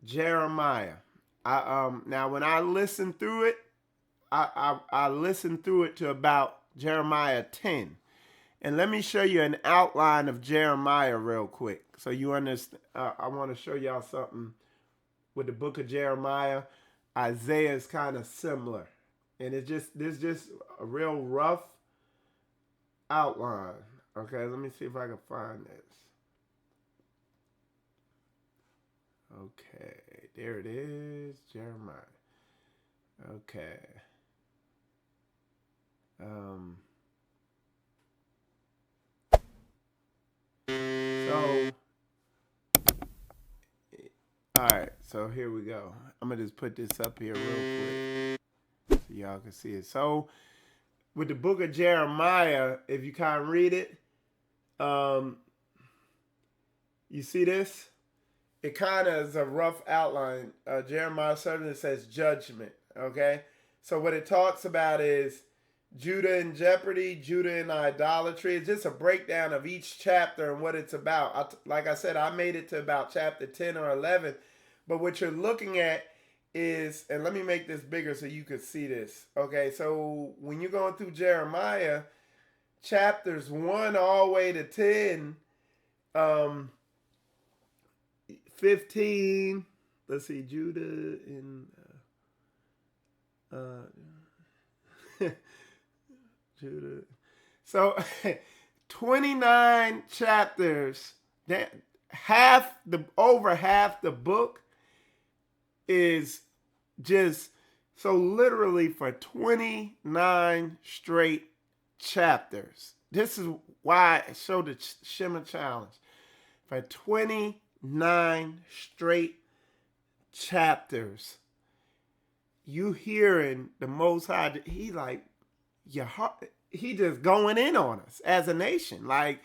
Speaker 4: Jeremiah. Now when I listen through it, I listened through it to about Jeremiah 10. And let me show you an outline of Jeremiah real quick. So you understand, I want to show y'all something with the book of Jeremiah. Isaiah is kind of similar. And there's just a real rough outline. Okay, let me see if I can find this. Okay, there it is, Jeremiah. Okay. So, all right, so here we go. I'm going to just put this up here real quick so y'all can see it. So, with the book of Jeremiah, if you kind of read it, you see this? It kind of is a rough outline. Jeremiah 7, it says judgment, okay? So what it talks about is Judah in jeopardy, Judah in idolatry. It's just a breakdown of each chapter and what it's about. Like I said, I made it to about chapter 10 or 11. But what you're looking at is, and let me make this bigger so you could see this. Okay, so when you're going through Jeremiah, chapters 1 all the way to 10, 15, let's see, Judah in Judah. So 29 chapters, that over half the book is just, so literally for 29 straight chapters. This is why I showed the Shema Challenge. For 29 straight chapters, you hearing the Most High, he like, your heart, he just going in on us as a nation. Like,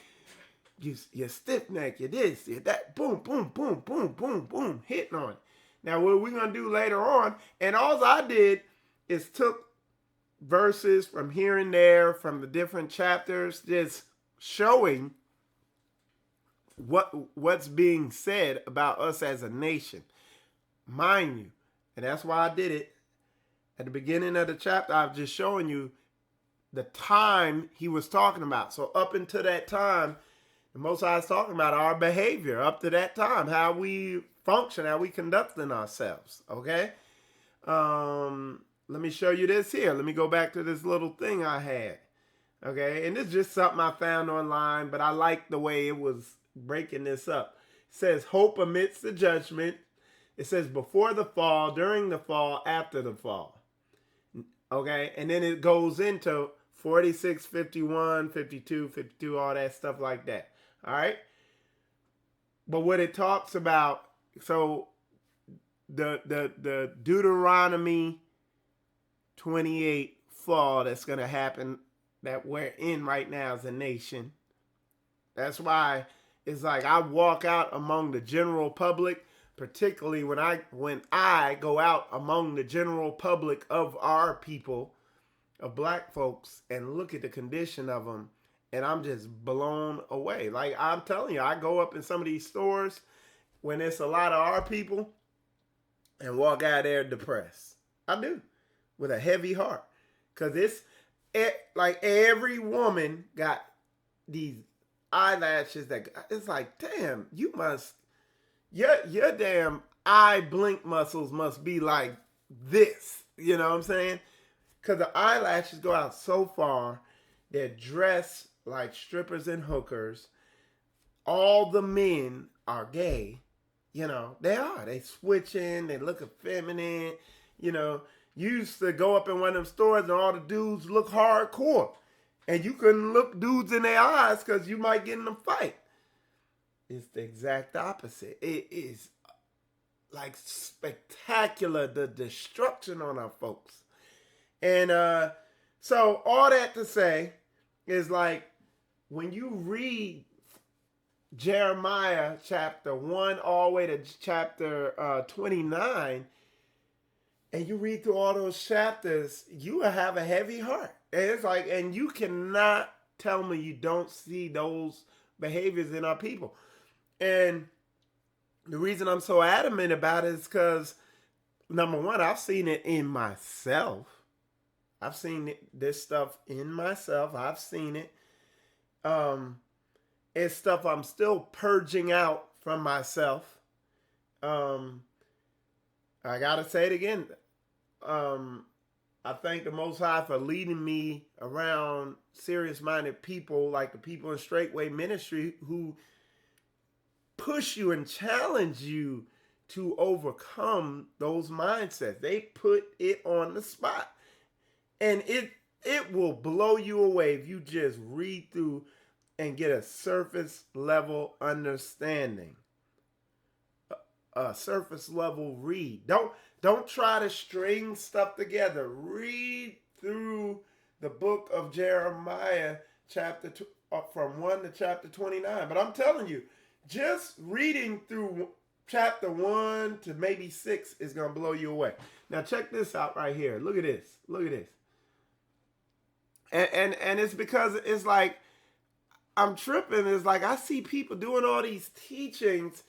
Speaker 4: you stiff neck, you this, you that, boom, boom, boom, boom, boom, boom, hitting on it. Now, what we're going to do later on, and all I did is took verses from here and there, from the different chapters, just showing what's being said about us as a nation. Mind you, and that's why I did it. At the beginning of the chapter, I was just showing you the time he was talking about. So up until that time, the Most High is talking about our behavior up to that time, how we function, how we conducting ourselves, okay? Let me show you this here. Let me go back to this little thing I had, okay? And this is just something I found online, but I like the way it was breaking this up. It says, hope amidst the judgment. It says, before the fall, during the fall, after the fall, okay? And then it goes into 46, 51, 52, 52, all that stuff like that. All right. But what it talks about, so the Deuteronomy 28 fall that's going to happen that we're in right now as a nation. That's why it's like I walk out among the general public, particularly when I go out among the general public of our people, of black folks, and look at the condition of them, and I'm just blown away. Like I'm telling you, I go up in some of these stores when it's a lot of our people and walk out there depressed. I do, with a heavy heart, because like every woman got these eyelashes that it's like, damn, you must, your damn eye blink muscles must be like this. You know what I'm saying? Because the eyelashes go out so far. They're dressed like strippers and hookers. All the men are gay. You know, they are. They switching. They look feminine. You know, you used to go up in one of them stores and all the dudes look hardcore. And you couldn't look dudes in their eyes because you might get in a fight. It's the exact opposite. It is like spectacular, the destruction on our folks. And so all that to say is, like, when you read Jeremiah chapter 1 all the way to chapter 29, and you read through all those chapters, you will have a heavy heart. And it's like, and you cannot tell me you don't see those behaviors in our people. And the reason I'm so adamant about it is because, number one, I've seen it in myself. I've seen this stuff in myself. I've seen it. It's stuff I'm still purging out from myself. I gotta say it again. I thank the Most High for leading me around serious-minded people like the people in Straitway ministry who push you and challenge you to overcome those mindsets. They put it on the spot. And it will blow you away if you just read through and get a surface level understanding. A surface level read. Don't try to string stuff together. Read through the book of Jeremiah chapter 2, from 1 to chapter 29. But I'm telling you, just reading through chapter 1 to maybe 6 is going to blow you away. Now check this out right here. Look at this. Look at this. And it's because it's like I'm tripping. It's like I see people doing all these teachings,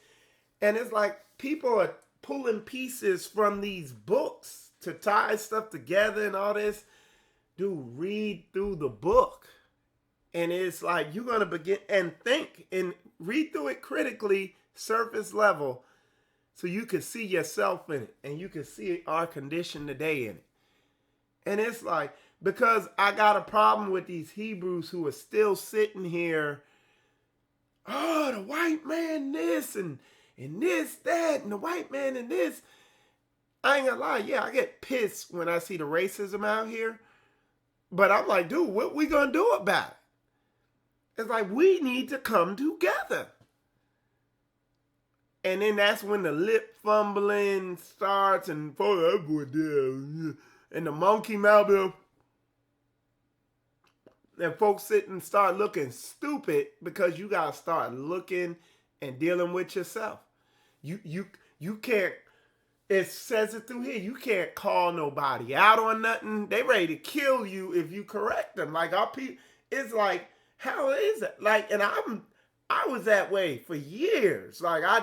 Speaker 4: and it's like people are pulling pieces from these books to tie stuff together and all this. Dude, read through the book. And it's like you're going to begin and think and read through it critically, surface level, so you can see yourself in it and you can see our condition today in it. And it's like, because I got a problem with these Hebrews who are still sitting here, oh, the white man this and this, that, and the white man and this. I ain't gonna lie, yeah, I get pissed when I see the racism out here. But I'm like, dude, what we gonna do about it? It's like, we need to come together. And then that's when the lip fumbling starts and and the monkey mouth. And folks sit and start looking stupid because you gotta start looking and dealing with yourself. You can't, it says it through here, you can't call nobody out on nothing. They ready to kill you if you correct them. Like our people, it's like, how is it? Like, and I was that way for years. Like I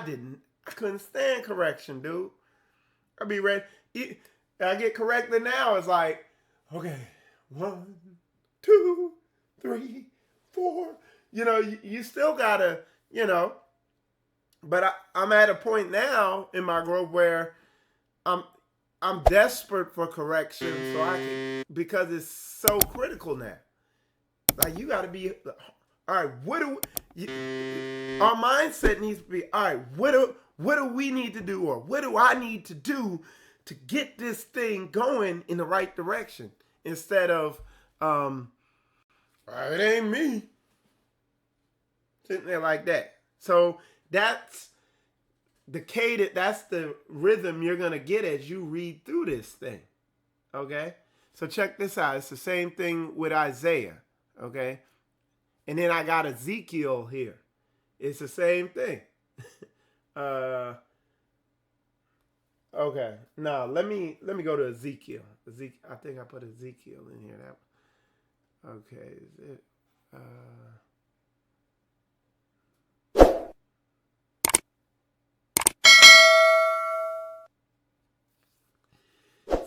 Speaker 4: couldn't stand correction, dude. I be ready. I get corrected now. It's like, okay, 1, 2, 3, 4. You know, you still gotta, you know. But I'm at a point now in my growth where I'm desperate for correction, so I can, because it's so critical now. Like you got to be, all right. Our mindset needs to be, all right. What do we need to do, or what do I need to do to get this thing going in the right direction? Instead of, it ain't me, sitting there like that. So that's the cadence. That's the rhythm you're gonna get as you read through this thing. Okay. So check this out. It's the same thing with Isaiah. Okay. And then I got Ezekiel here. It's the same thing. Okay. Now let me go to Ezekiel. I think I put Ezekiel in here. Okay. Is it?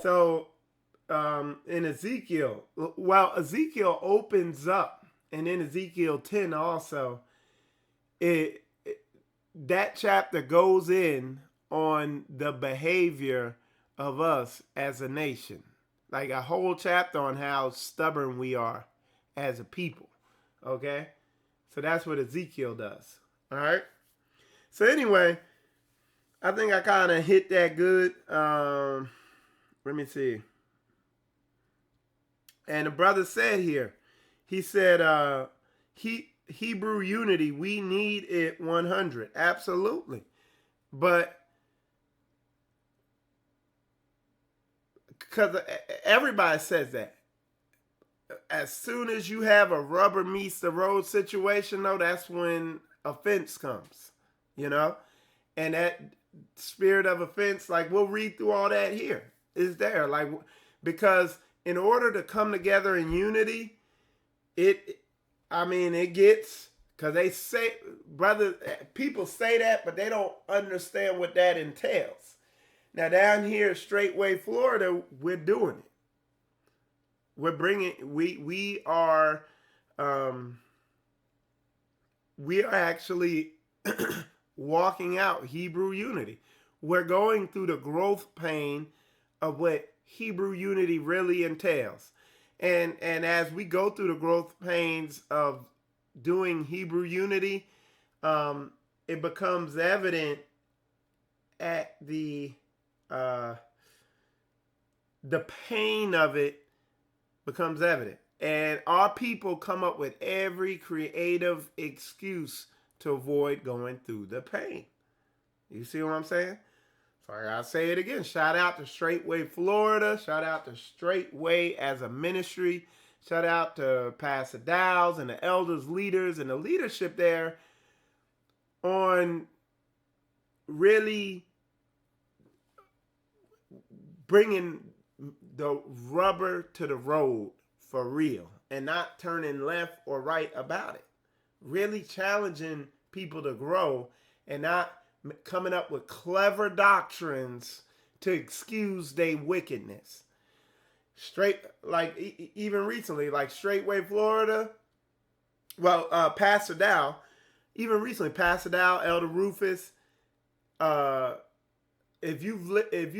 Speaker 4: So in Ezekiel, well, Ezekiel opens up, and in Ezekiel 10 also, that chapter goes in on the behavior of us as a nation. Like a whole chapter on how stubborn we are as a people. Okay? So that's what Ezekiel does. All right? So anyway, I think I kind of hit that good. Let me see. And the brother said here, he said, Hebrew unity, we need it 100. Absolutely. But because everybody says that. As soon as you have a rubber meets the road situation, though, that's when offense comes, you know? And that spirit of offense, like we'll read through all that here, is there. Like, because in order to come together in unity, it gets, because they say, brother, people say that, but they don't understand what that entails. Now, down here, Straitway, Florida, we're doing it. we are actually walking out Hebrew unity. We're going through the growth pain of what Hebrew unity really entails. And as we go through the growth pains of doing Hebrew unity, it becomes evident at the pain of it becomes evident. And our people come up with every creative excuse to avoid going through the pain. You see what I'm saying? So I gotta say it again. Shout out to Straitway, Florida. Shout out to Straitway as a ministry. Shout out to Pastor Dow's and the elders, leaders, and the leadership there on really bringing the rubber to the road for real and not turning left or right about it. Really challenging people to grow and not coming up with clever doctrines to excuse their wickedness. Even recently, like Straitway, Florida. Well, Pastor Dow, even recently, Pastor Dow, Elder Rufus. If you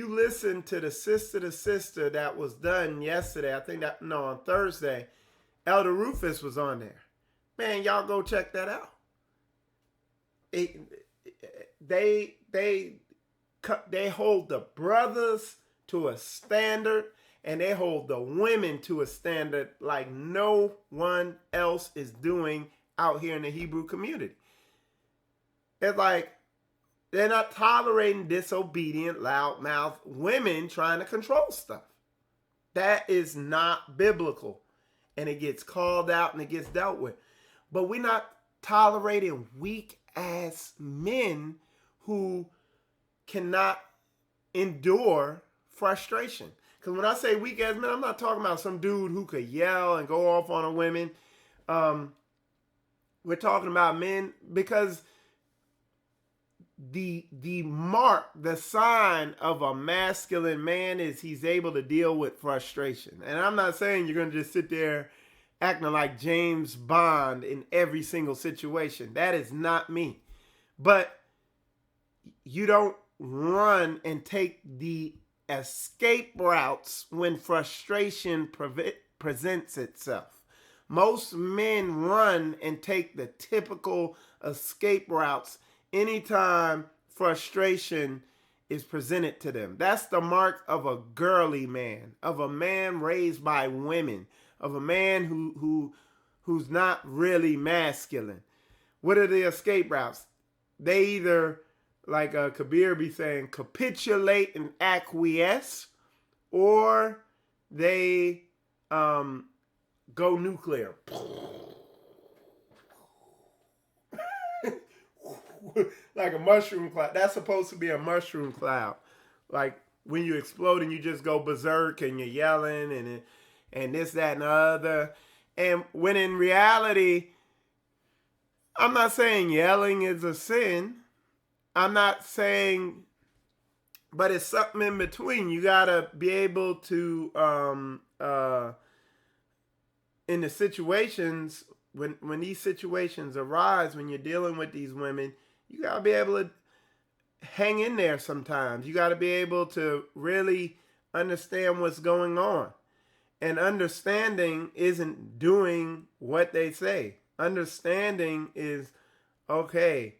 Speaker 4: listen to the sister that was done yesterday, on Thursday, Elder Rufus was on there. Man, y'all go check that out. They hold the brothers to a standard, and they hold the women to a standard like no one else is doing out here in the Hebrew community. It's like they're not tolerating disobedient, loudmouth women trying to control stuff. That is not biblical, and it gets called out and it gets dealt with. But we're not tolerating weak-ass men who cannot endure frustration. Because when I say weak-ass men, I'm not talking about some dude who could yell and go off on a woman. We're talking about men because the mark, the sign of a masculine man is he's able to deal with frustration. And I'm not saying you're going to just sit there acting like James Bond in every single situation. That is not me. But you don't run and take the escape routes when frustration presents itself. Most men run and take the typical escape routes anytime frustration is presented to them. That's the mark of a girly man, of a man raised by women, of a man who's not really masculine. What are the escape routes? They either, like Kabir be saying, capitulate and acquiesce, or they go nuclear. Like a mushroom cloud. That's supposed to be a mushroom cloud. Like when you explode and you just go berserk and you're yelling and this, that, and the other. And when in reality, I'm not saying yelling is a sin. I'm not saying, but it's something in between. You gotta be able to, in the situations, when these situations arise, when you're dealing with these women, you gotta be able to hang in there sometimes. You gotta be able to really understand what's going on. And understanding isn't doing what they say. Understanding is, okay,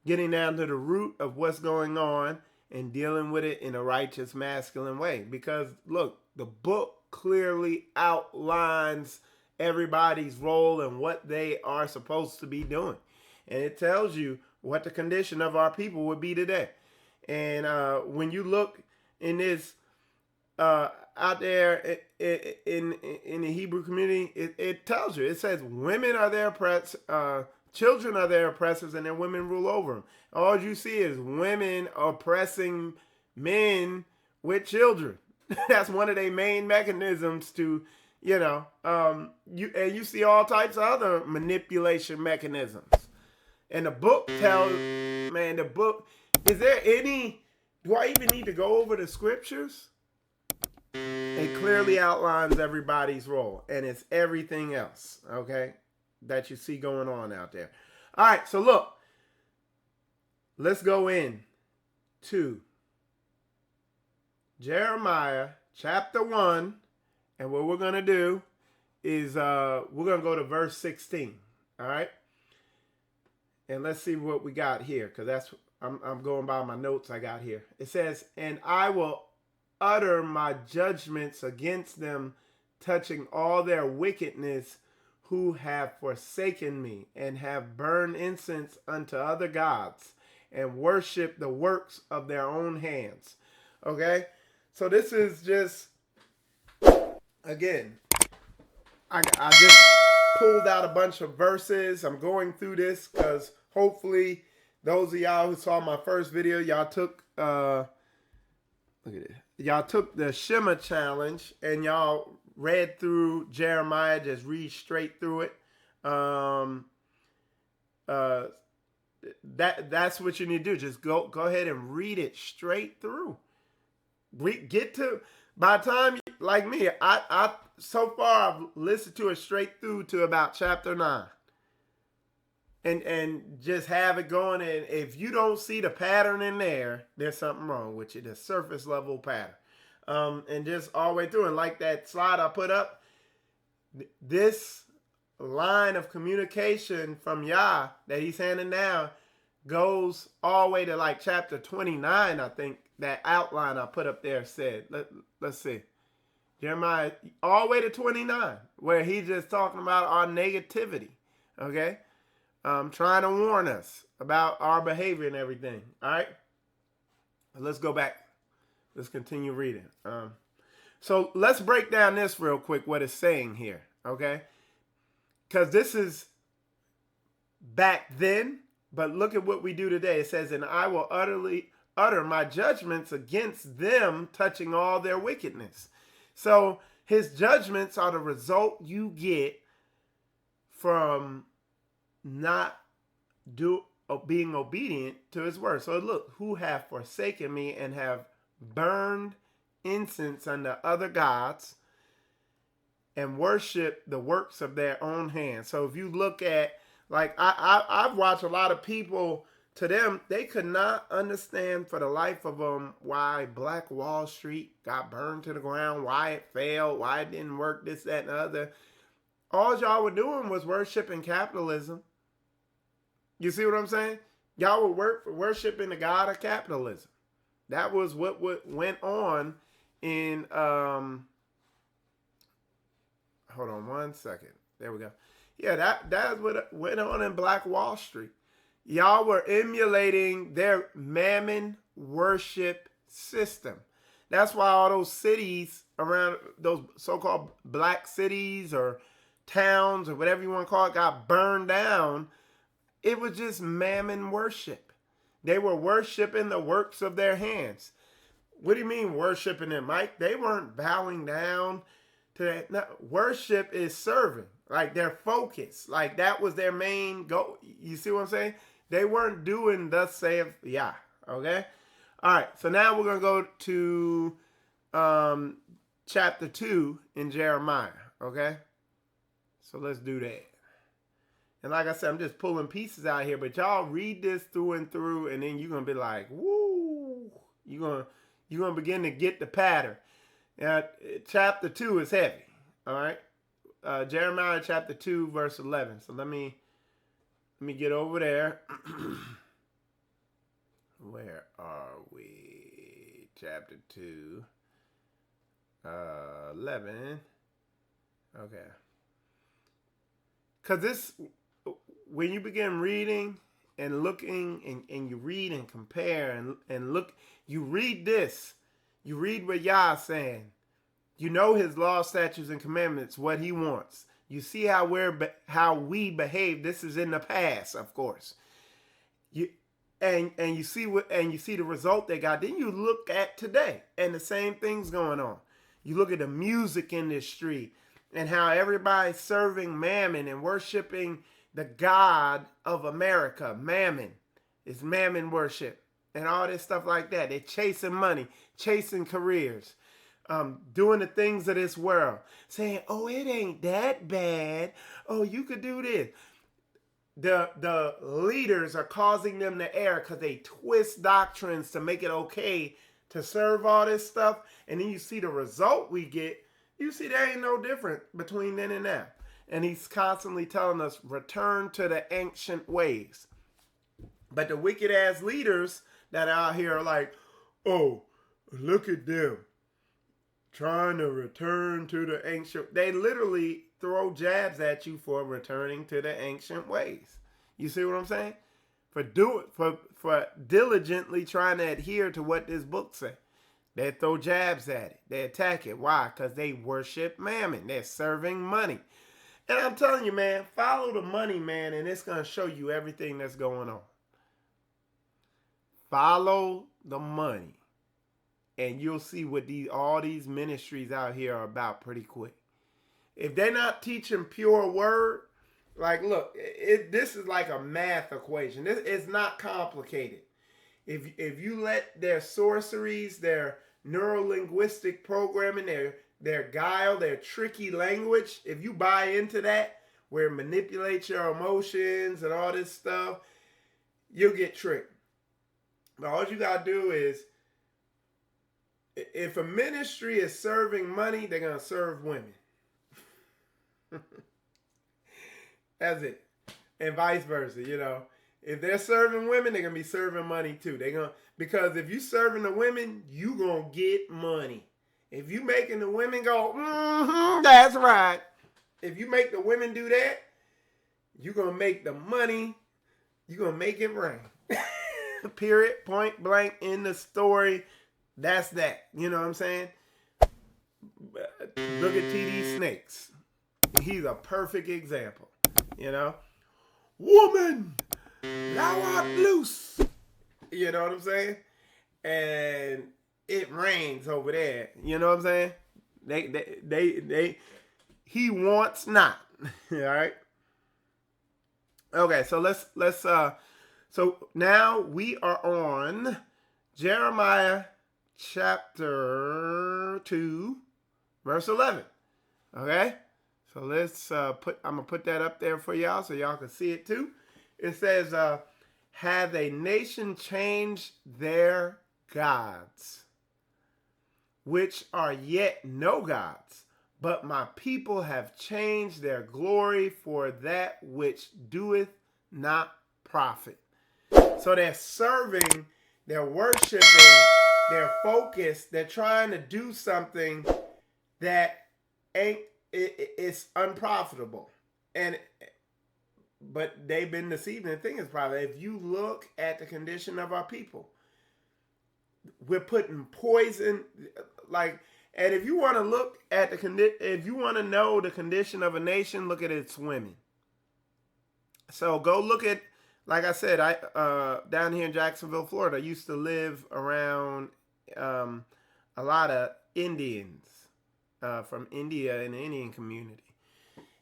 Speaker 4: getting down to the root of what's going on and dealing with it in a righteous masculine way. Because look, the book clearly outlines everybody's role and what they are supposed to be doing. And it tells you what the condition of our people would be today. And when you look in this, out there in the Hebrew community, it tells you, it says women are their children are their oppressors, and their women rule over them. All you see is women oppressing men with children. That's one of their main mechanisms to, you see all types of other manipulation mechanisms. And the book tells, man, do I even need to go over the scriptures? It clearly outlines everybody's role, and it's everything else, okay, that you see going on out there. All right, so look, let's go in to Jeremiah chapter 1, and what we're going to do is we're going to go to verse 16, all right? And let's see what we got here, because that's I'm going by my notes I got here. It says, "And I will utter my judgments against them, touching all their wickedness, who have forsaken me, and have burned incense unto other gods, and worship the works of their own hands." Okay? So this is just, again, I just pulled out a bunch of verses. I'm going through this because hopefully those of y'all who saw my first video, y'all took look at it. Y'all took the Shema Challenge and y'all read through Jeremiah, just read straight through it. That's what you need to do. Just go ahead and read it straight through. Get to, by the time, like me, I so far I've listened to it straight through to about chapter 9. And just have it going. And if you don't see the pattern in there, there's something wrong with you. The surface level pattern. And just all the way through. And like that slide I put up, this line of communication from Yah that he's handing down goes all the way to like chapter 29, I think. That outline I put up there said. Let's see. Jeremiah, all the way to 29, where he's just talking about our negativity. Okay? Trying to warn us about our behavior and everything. All right? Let's go back. Let's continue reading. So let's break down this real quick, what it's saying here. Okay? Because this is back then, but look at what we do today. It says, "And I will utter my judgments against them, touching all their wickedness." So his judgments are the result you get from not being obedient to his word. So look, "who have forsaken me and have burned incense unto other gods and worship the works of their own hands." So if you look at, like, I've watched a lot of people, to them, they could not understand for the life of them why Black Wall Street got burned to the ground, why it failed, why it didn't work, this, that, and the other. All y'all were doing was worshiping capitalism. You see what I'm saying? Y'all were worshiping the god of capitalism. That was what went on in, hold on one second. There we go. Yeah, that's what went on in Black Wall Street. Y'all were emulating their mammon worship system. That's why all those cities around, those so-called black cities or towns or whatever you want to call it, got burned down. It was just mammon worship. They were worshiping the works of their hands. What do you mean worshiping them, Mike? They weren't bowing down to that. No, worship is serving. Like, their focus. Like, that was their main goal. You see what I'm saying? They weren't doing thus saith Yah. Okay? All right. So now we're going to go to chapter 2 in Jeremiah. Okay? So let's do that. And like I said, I'm just pulling pieces out here. But y'all read this through and through. And then you're going to be like, woo. You're going to begin to get the pattern. Chapter 2 is heavy. All right? Jeremiah chapter 2, verse 11. So let me get over there. Where are we? Chapter 2, 11. Okay. Because this, when you begin reading and looking and you read and compare and look, you read this. You read what Yah is saying. You know his law, statutes, and commandments, what he wants. You see how we behave. This is in the past, of course. You see the result they got. Then you look at today, and the same thing's going on. You look at the music industry and how everybody's serving mammon and worshiping the God of America. Mammon. It's mammon worship and all this stuff like that. They're chasing money, chasing careers. doing the things of this world, saying, oh, it ain't that bad. Oh, you could do this. The leaders are causing them to err because they twist doctrines to make it okay to serve all this stuff. And then you see the result we get. You see there ain't no difference between then and now. And he's constantly telling us, return to the ancient ways. But the wicked ass leaders that are out here are like, oh, look at them trying to return to the ancient. They literally throw jabs at you for returning to the ancient ways. You see what I'm saying? For diligently trying to adhere to what this book says. They throw jabs at it. They attack it. Why? Because they worship mammon. They're serving money. And I'm telling you, man, follow the money, man, and it's going to show you everything that's going on. Follow the money. And you'll see what all these ministries out here are about pretty quick. If they're not teaching pure word, like, look, this is like a math equation. It's not complicated. If you let their sorceries, their neuro-linguistic programming, their guile, their tricky language, if you buy into that, where it manipulates your emotions and all this stuff, you'll get tricked. But all you got to do is, if a ministry is serving money, they're going to serve women. That's it. And vice versa, you know. If they're serving women, they're going to be serving money too. Because if you serving the women, you going to get money. If you making the women go, that's right. If you make the women do that, you're going to make the money. You're going to make it rain. Period. Point blank in the story. That's that. You know what I'm saying? Look at TD Snakes. He's a perfect example. You know? Woman, thou art loose. You know what I'm saying? And it rains over there. You know what I'm saying? He wants not. All right? Okay, so so now we are on Jeremiah chapter 2, verse 11. Okay? So let's I'm going to put that up there for y'all so y'all can see it too. It says, have a nation changed their gods, which are yet no gods, but my people have changed their glory for that which doeth not profit. So they're serving, they're worshiping, they're focused, they're trying to do something that it's unprofitable. But they've been deceived. And the thing is, probably, if you look at the condition of our people, we're putting poison, and if you want to look at if you want to know the condition of a nation, look at its women. So go look at, like I said, down here in Jacksonville, Florida, I used to live around a lot of Indians from India in the Indian community.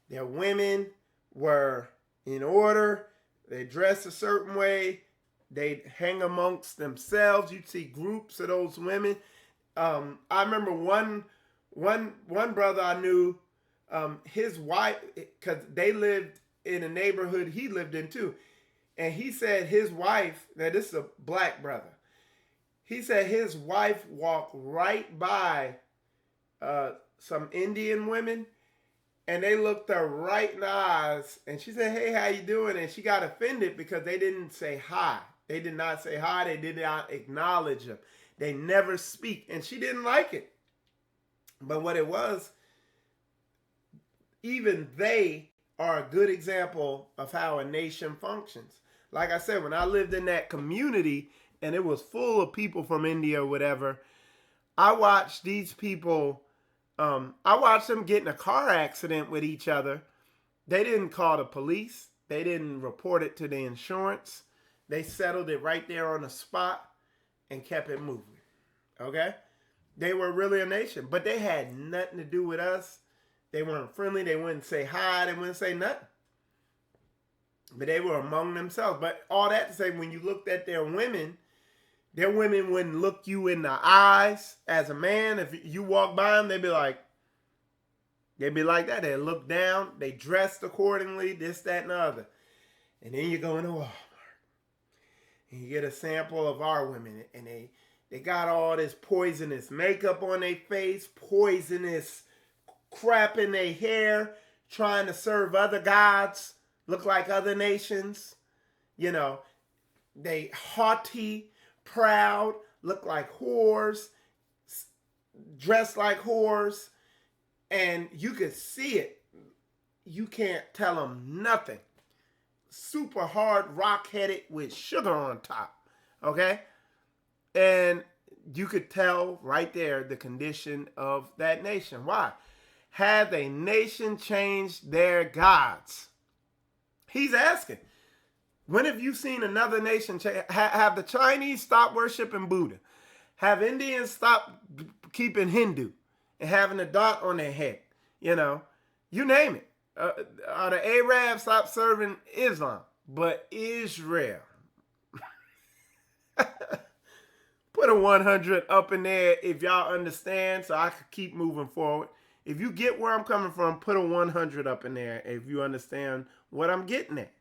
Speaker 4: Their women were in order. They dress a certain way. They hang amongst themselves. You'd see groups of those women. I remember one brother I knew, his wife, because they lived in a neighborhood he lived in too. And he said his wife, now this is a black brother, he said his wife walked right by some Indian women, and they looked her right in the eyes, and she said, hey, how you doing? And she got offended because they didn't say hi. They did not say hi. They did not acknowledge him. They never speak, and she didn't like it. But what it was, even they are a good example of how a nation functions. Like I said, when I lived in that community, and it was full of people from India or whatever, I watched these people, I watched them get in a car accident with each other. They didn't call the police. They didn't report it to the insurance. They settled it right there on the spot and kept it moving. Okay? They were really a nation, but they had nothing to do with us. They weren't friendly. They wouldn't say hi. They wouldn't say nothing. But they were among themselves. But all that to say, when you looked at their women, Their women wouldn't look you in the eyes as a man. If you walk by them, they'd be like that. They look down. They dressed accordingly, this, that, and the other. And then you go into Walmart. And you get a sample of our women. And they got all this poisonous makeup on their face, poisonous crap in their hair, trying to serve other gods, look like other nations. You know, they haughty, proud, look like whores, dressed like whores, and you could see it. You can't tell them nothing. Super hard, rock-headed with sugar on top, okay? And you could tell right there the condition of that nation. Why? Have a nation changed their gods? He's asking. When have you seen another nation change? Have the Chinese stop worshiping Buddha? Have Indians stop keeping Hindu and having a dot on their head? You know, you name it. Or the Arabs stop serving Islam. But Israel. Put a 100 up in there if y'all understand so I could keep moving forward. If you get where I'm coming from, put a 100 up in there if you understand what I'm getting at.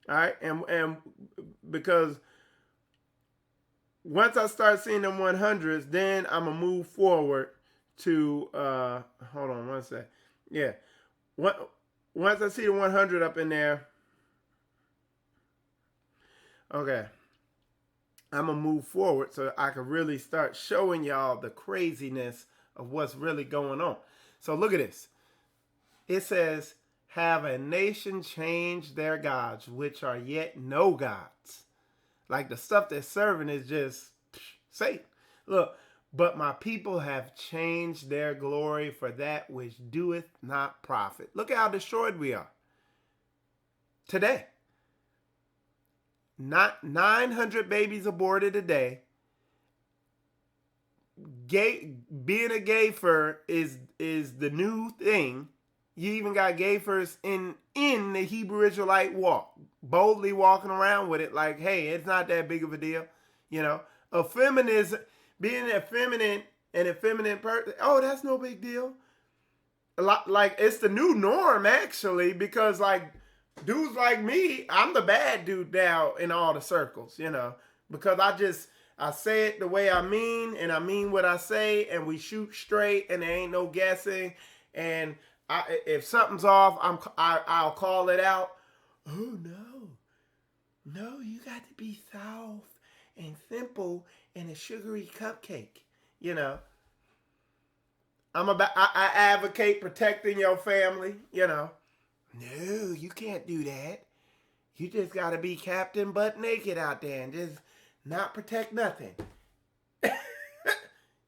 Speaker 4: All right, and because once I start seeing them 100s, then I'm gonna move forward to hold on one sec. Yeah, once I see the 100 up in there, okay, I'm gonna move forward so I can really start showing y'all the craziness of what's really going on. So look at this. It says, have a nation change their gods, which are yet no gods. Like the stuff they're serving is just Satan. Look, but my people have changed their glory for that which doeth not profit. Look how destroyed we are today. Not 900 babies aborted a day. Being a gayfer is the new thing. You even got gaffers in the Hebrew Israelite walk, boldly walking around with it like, hey, it's not that big of a deal. You know, being effeminate, an effeminate person, oh, that's no big deal. A lot, like, it's the new norm, actually, because, like, dudes like me, I'm the bad dude now in all the circles, you know, because I say it the way I mean, and I mean what I say, and we shoot straight, and there ain't no guessing, and if something's off, I'll call it out. Oh, no, you got to be soft and simple and a sugary cupcake, you know. I advocate protecting your family, you know. No, you can't do that. You just got to be Captain Butt Naked out there and just not protect nothing.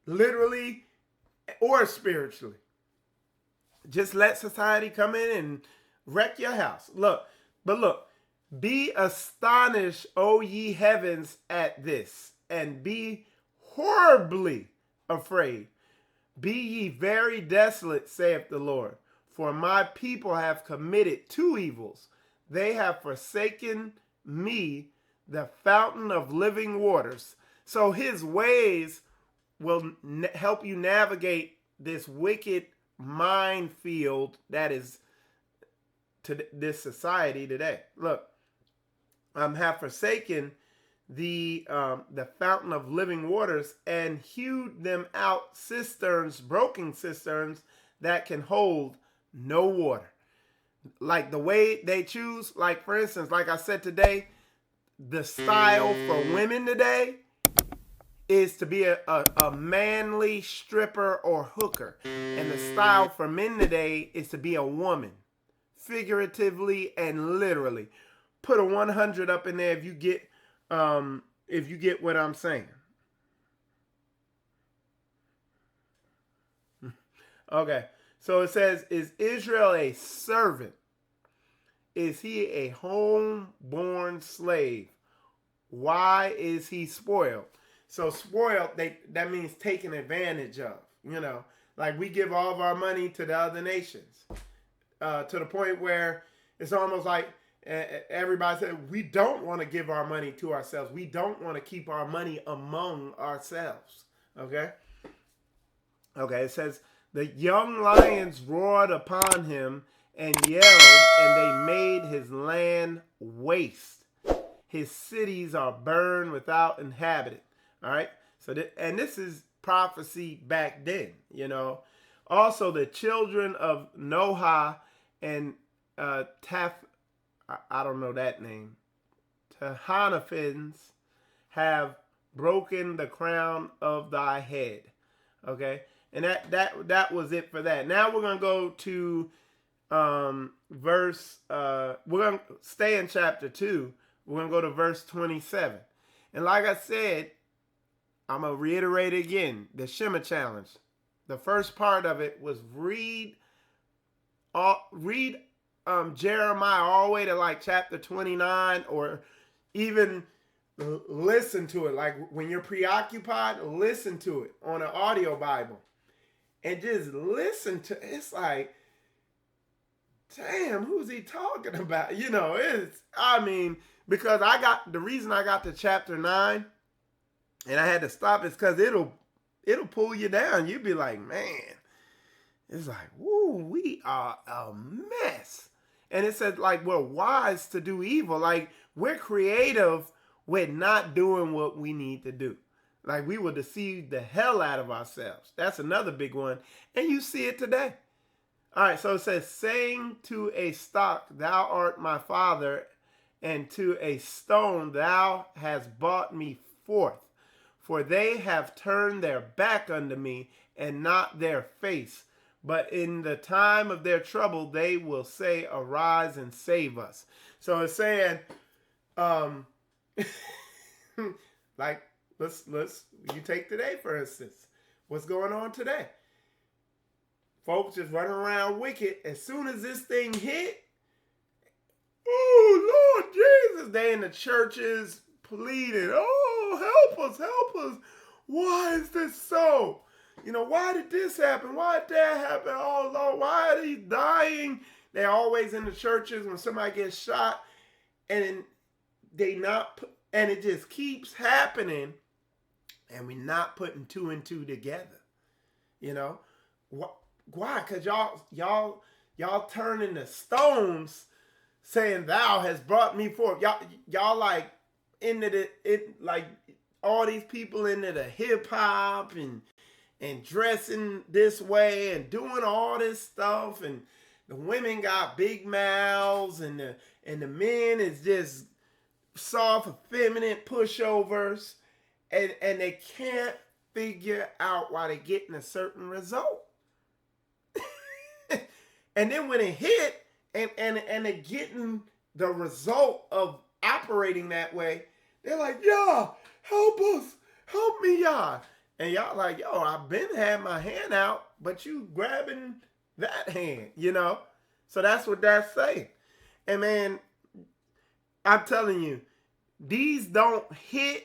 Speaker 4: Literally or spiritually. Just let society come in and wreck your house. Look, be astonished, O ye heavens, at this, and be horribly afraid. Be ye very desolate, saith the Lord. For my people have committed two evils. They have forsaken me, the fountain of living waters. So his ways will help you navigate this wicked minefield that is to this society today. Look, have forsaken the fountain of living waters and hewed them out cisterns, broken cisterns that can hold no water. Like the way they choose, like for instance, like I said today, the style for women today is to be a manly stripper or hooker. And the style for men today is to be a woman, figuratively and literally. Put a 100 up in there if you get what I'm saying. Okay, so it says, is Israel a servant? Is he a homeborn slave? Why is he spoiled? So spoiled, that means taken advantage of, you know. Like we give all of our money to the other nations to the point where it's almost like Everybody said we don't want to give our money to ourselves. We don't want to keep our money among ourselves. Okay? Okay, it says, the young lions roared upon him and yelled, and they made his land waste. His cities are burned without inhabitant. All right? So, and this is prophecy back then, you know. Also, the children of Noah and I don't know that name, Tahanaphins have broken the crown of thy head. Okay? And that was it for that. Now we're going to go to we're going to stay in chapter 2. We're going to go to verse 27. And like I said, I'm going to reiterate again, the Shema Challenge. The first part of it was read Jeremiah all the way to like chapter 29, or even listen to it. Like when you're preoccupied, listen to it on an audio Bible. And just listen to it. It's like, damn, who's he talking about? You know, because the reason I got to chapter 9 and I had to stop is because it'll pull you down. You'll be like, man, it's like, woo, we are a mess. And it says, like, we're wise to do evil. Like, we're creative with not doing what we need to do. Like, we will deceive the hell out of ourselves. That's another big one. And you see it today. All right, so it says, saying to a stock, thou art my father, and to a stone, thou hast brought me forth. For they have turned their back unto me, and not their face. But in the time of their trouble, they will say, arise and save us. So it's saying, like, let's you take today, for instance. What's going on today? Folks just running around wicked. As soon as this thing hit, oh, Lord Jesus, they in the churches pleading, oh, help us. Why is this so? You know, why did this happen? Why did that happen? Oh, Lord, why are they dying? They're always in the churches when somebody gets shot, and and it just keeps happening, and we're not putting two and two together. You know? Why? Because y'all turning the stones saying, thou has brought me forth. Y'all like into like all these people into the hip hop and dressing this way and doing all this stuff, and the women got big mouths, and the men is just soft, effeminate pushovers, and they can't figure out why they're getting a certain result. And then when it hit and they're getting the result of operating that way, they're like, y'all, help us, help me, y'all. And y'all like, yo, I've been had my hand out, but you grabbing that hand, you know? So that's what that's saying. And man, I'm telling you, these don't hit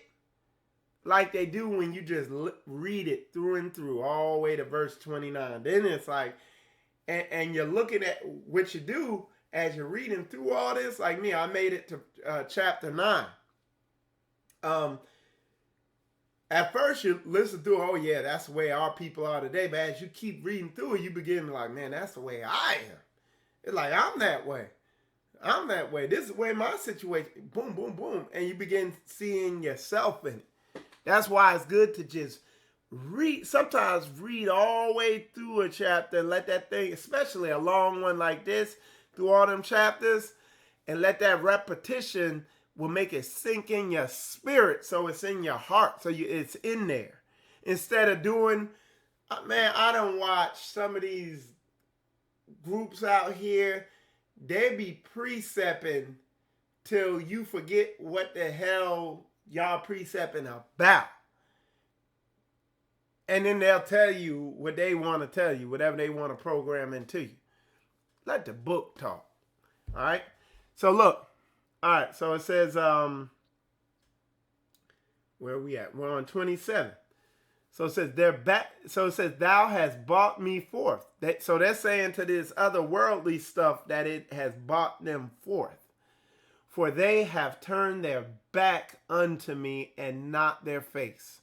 Speaker 4: like they do when you just read it through and through, all the way to verse 29. Then it's like, and you're looking at what you do as you're reading through all this. Like me, I made it to chapter 9. At first you listen through, oh yeah, that's the way our people are today. But as you keep reading through it, you begin to like, man, that's the way I am. It's like, I'm that way. This is the way my situation, boom, boom, boom. And you begin seeing yourself in it. That's why it's good to just sometimes read all the way through a chapter and let that thing, especially a long one like this, through all them chapters, and let that repetition will make it sink in your spirit, so it's in your heart, so it's in there. Instead of doing, man, I done watch some of these groups out here, they be precepting till you forget what the hell y'all precepting about. And then they'll tell you what they want to tell you, whatever they want to program into you. Let the book talk. All right? So look. All right. So it says, where are we at? We're on 27. So it says, thou hast brought me forth. So they're saying to this other worldly stuff that it has brought them forth. for they have turned their back unto me and not their face.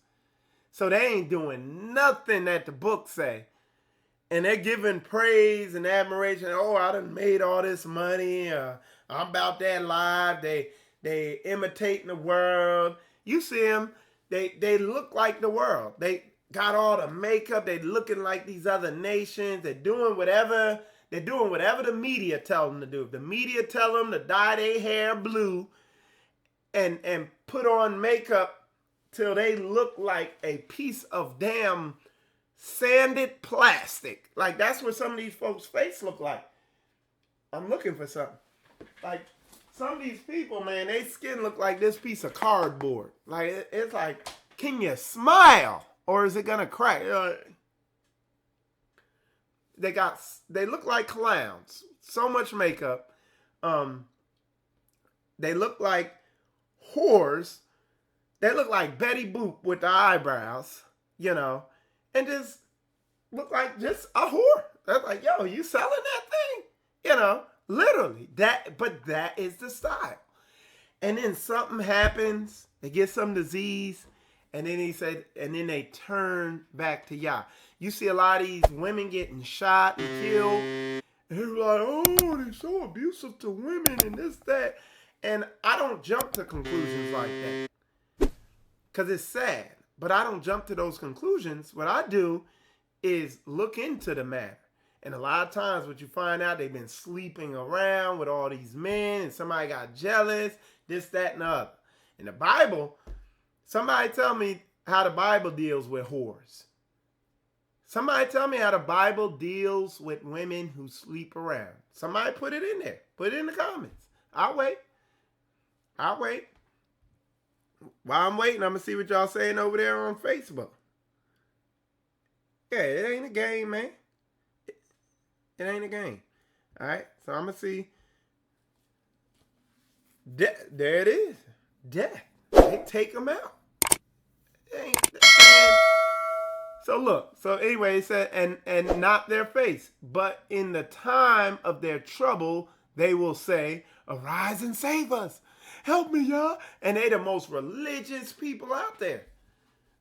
Speaker 4: So they ain't doing nothing that the book say. And they're giving praise and admiration. Oh, I done made all this money. I'm about that life. They imitating the world. You see them, they look like the world. They got all the makeup. They looking like these other nations. They're doing whatever the media tell them to do. If the media tell them to dye their hair blue and put on makeup till they look like a piece of damn sanded plastic. Like, that's what some of these folks' face look like. I'm looking for something. Like, some of these people, man, their skin look like this piece of cardboard. Like, it's like, can you smile? Or is it gonna crack? They look like clowns. So much makeup. They look like whores. They look like Betty Boop with the eyebrows, you know, and just look like just a whore. They're like, yo, you selling that thing? You know, literally. But that is the style. And then something happens, they get some disease, and then then they turn back to Yah. You see a lot of these women getting shot and killed. And they're like, oh, they're so abusive to women and this, that. And I don't jump to conclusions like that. Because it's sad. But I don't jump to those conclusions. What I do is look into the matter. And a lot of times what you find out, they've been sleeping around with all these men and somebody got jealous, this, that, and the other. In the Bible, somebody tell me how the Bible deals with whores. Somebody tell me how the Bible deals with women who sleep around. Somebody put it in there. Put it in the comments. I'll wait. While I'm waiting, I'm going to see what y'all saying over there on Facebook. Yeah, it ain't a game, man. It ain't a game. All right, so I'm going to see. There it is. Death. They take them out. So look, so anyway, it said, and not their face, but in the time of their trouble, they will say, arise and save us. Help me, y'all. And they the most religious people out there.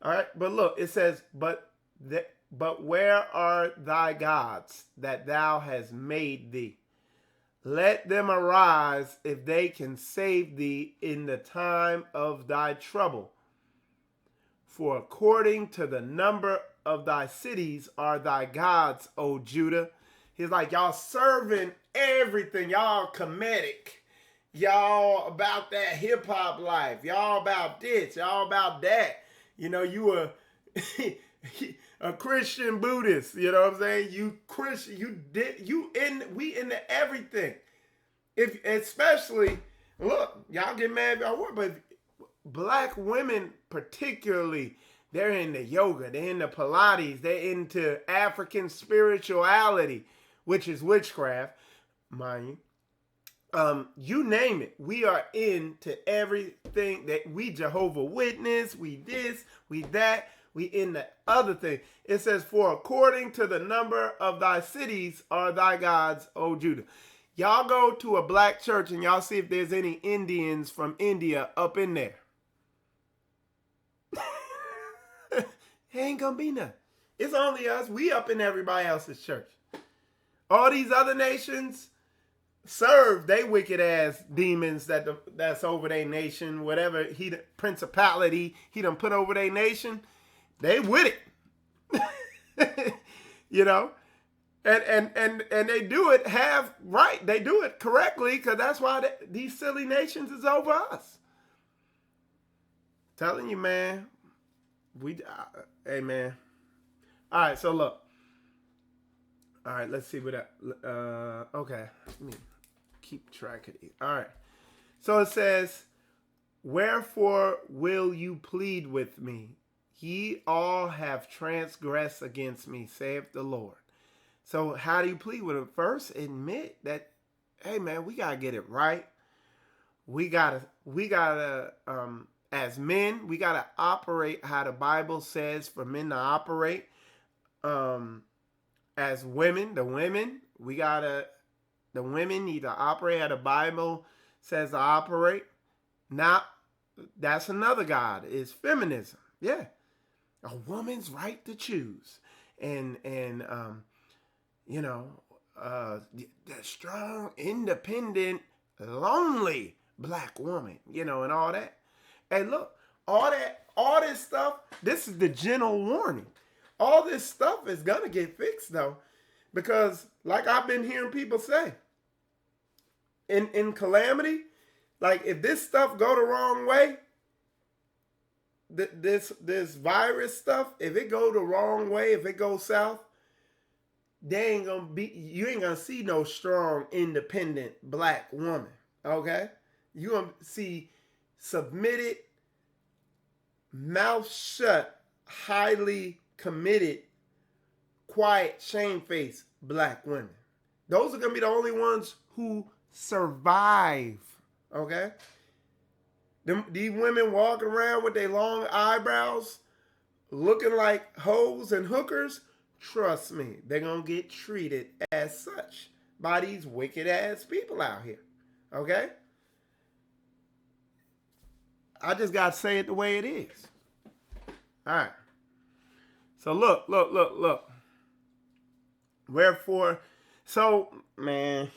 Speaker 4: All right, but look, it says, but where are thy gods that thou hast made thee? Let them arise if they can save thee in the time of thy trouble. For according to the number of thy cities are thy gods, O Judah. He's like, y'all serving everything. Y'all comedic. Y'all about that hip hop life. Y'all about this. Y'all about that. You know, you a a Christian Buddhist. You know what I'm saying? You Christian. We into everything. If especially look, y'all get mad if y'all want, but black women particularly, they're into yoga, they're into Pilates, they're into African spirituality, which is witchcraft, mind you. You name it. We are into everything that we Jehovah Witness, we this, we that, we in the other thing. It says, for according to the number of thy cities are thy gods, O Judah. Y'all go to a black church and y'all see if there's any Indians from India up in there. Ain't gonna be none. It's only us. We up in everybody else's church. All these other nations serve they wicked ass demons that's over their nation. Whatever principality he done put over their nation, they with it. You know, and they do it right. They do it correctly because that's why these silly nations is over us. Telling you, man. Hey, man. All right, so look. All right, let's see what okay. Let me keep track of these. All right. So it says, wherefore will you plead with me? Ye all have transgressed against me, saith the Lord. So how do you plead with him? First, admit that, hey, man, we got to get it right. We got to, as men, we got to operate how the Bible says for men to operate. As women, the women need to operate how the Bible says to operate. Now, that's another God, is feminism. Yeah. A woman's right to choose. And you know, that strong, independent, lonely black woman, you know, and all that. Hey, look, all this stuff, this is the gentle warning. All this stuff is gonna get fixed though. Because like I've been hearing people say, in calamity, like if this stuff go the wrong way, this virus stuff, if it go the wrong way, if it goes south, you ain't gonna see no strong, independent black woman. Okay? You gonna see submitted, mouth shut, highly committed, quiet, shamefaced black women. Those are gonna be the only ones who survive. Okay? These women walking around with their long eyebrows, looking like hoes and hookers, trust me, they're going to get treated as such by these wicked ass people out here. Okay? I just got to say it the way it is. All right. So look. Wherefore, so, man,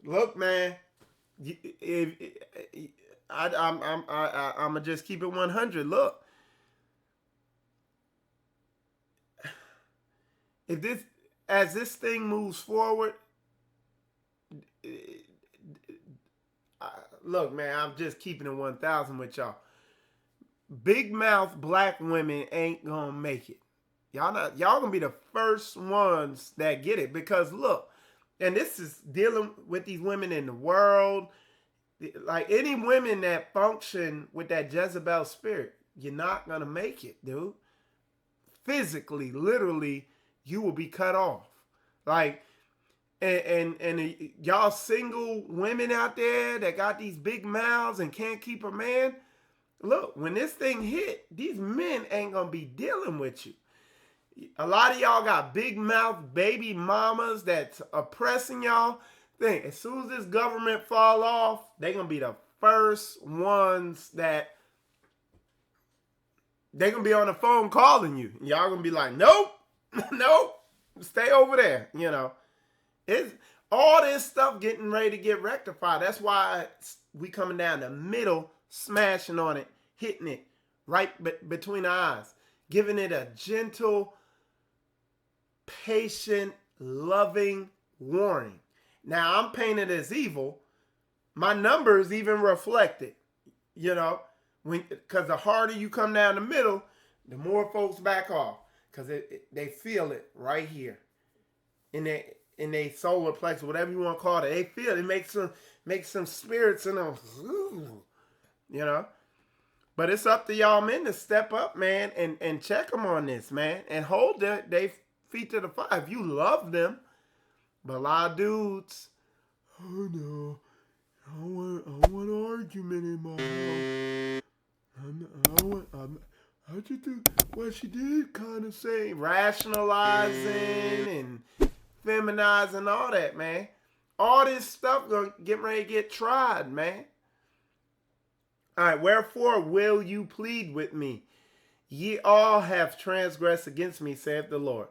Speaker 4: look, man, I'm gonna just keep it 100. Look, as this thing moves forward, look, man, I'm just keeping it 1,000 with y'all. Big mouth black women ain't gonna make it. Y'all gonna be the first ones that get it, because look. And this is dealing with these women in the world. Like any women that function with that Jezebel spirit, you're not going to make it, dude. Physically, literally, you will be cut off. Like, and y'all single women out there that got these big mouths and can't keep a man, look, when this thing hit, these men ain't going to be dealing with you. A lot of y'all got big mouth baby mamas that's oppressing y'all. Think, as soon as this government fall off, they're going to be the first ones that they're going to be on the phone calling you. Y'all going to be like, nope, nope, stay over there. You know, it's all this stuff getting ready to get rectified. That's why we coming down the middle, smashing on it, hitting it right between the eyes, giving it a gentle, patient, loving warning. Now, I'm painted as evil. My numbers even reflect it, you know, because the harder you come down the middle, the more folks back off, because they feel it right here in their solar plexus, whatever you want to call it. They feel it. It makes some spirits in them, you know. But it's up to y'all men to step up, man, and check them on this, man, and hold their feet to the fire. If you love them. But a lot of dudes, oh no, I don't want an argument in my house. I just do what she did, kind of say, rationalizing and feminizing, all that, man. All this stuff gonna get ready to get tried, man. All right, wherefore will you plead with me? Ye all have transgressed against me, saith the Lord.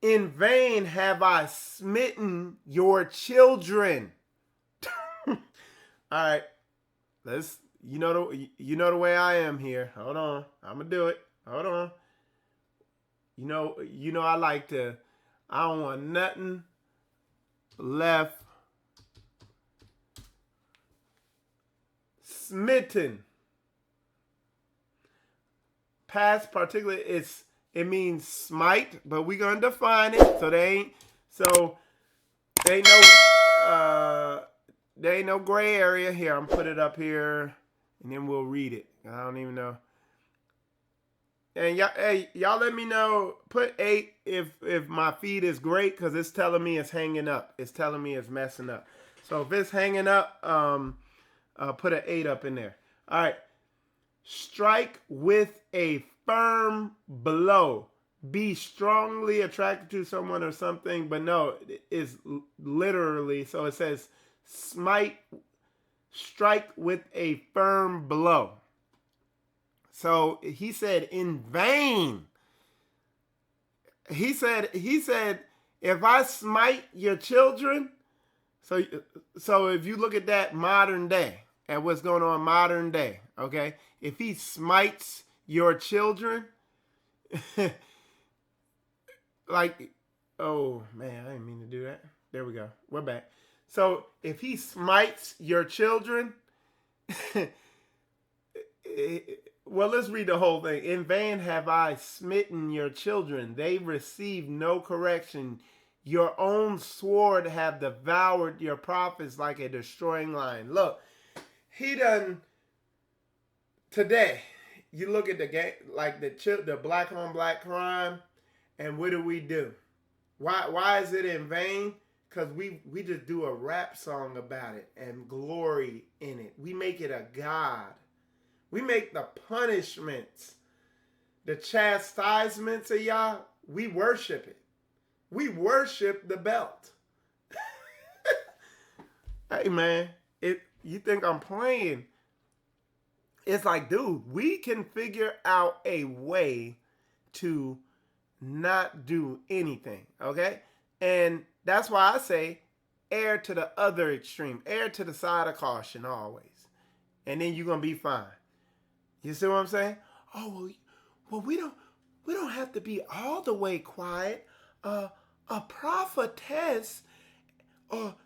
Speaker 4: In vain have I smitten your children. All right, you know the way I am here. Hold on, I'm gonna do it. Hold on. You know I don't want nothing left. Smitten. Past particular, it means smite, but we're gonna define it. So there ain't no gray area here. I'm put it up here, and then we'll read it. I don't even know. And y'all let me know. Put 8 if my feed is great, because it's telling me it's hanging up. It's telling me it's messing up. So if it's hanging up, put an 8 up in there. All right. Strike with a firm blow. Be strongly attracted to someone or something, but no, it's literally, so it says strike with a firm blow. So he said, in vain. He said, if I smite your children, so if you look at that modern day, at what's going on modern day, okay? If he smites your children, like, oh man, I didn't mean to do that. There we go. We're back. So if he smites your children, well, let's read the whole thing. In vain have I smitten your children. They receive no correction. Your own sword have devoured your prophets like a destroying lion. Look, he done, today, you look at the game, like the black on black crime, and what do? Why is it in vain? Because we just do a rap song about it and glory in it. We make it a god. We make the punishments, the chastisements of Yah, we worship it. We worship the belt. Hey man, you think I'm playing? It's like, dude, we can figure out a way to not do anything, okay? And that's why I say err to the other extreme. Err to the side of caution always. And then you're going to be fine. You see what I'm saying? Oh, well, we don't have to be all the way quiet. A prophetess,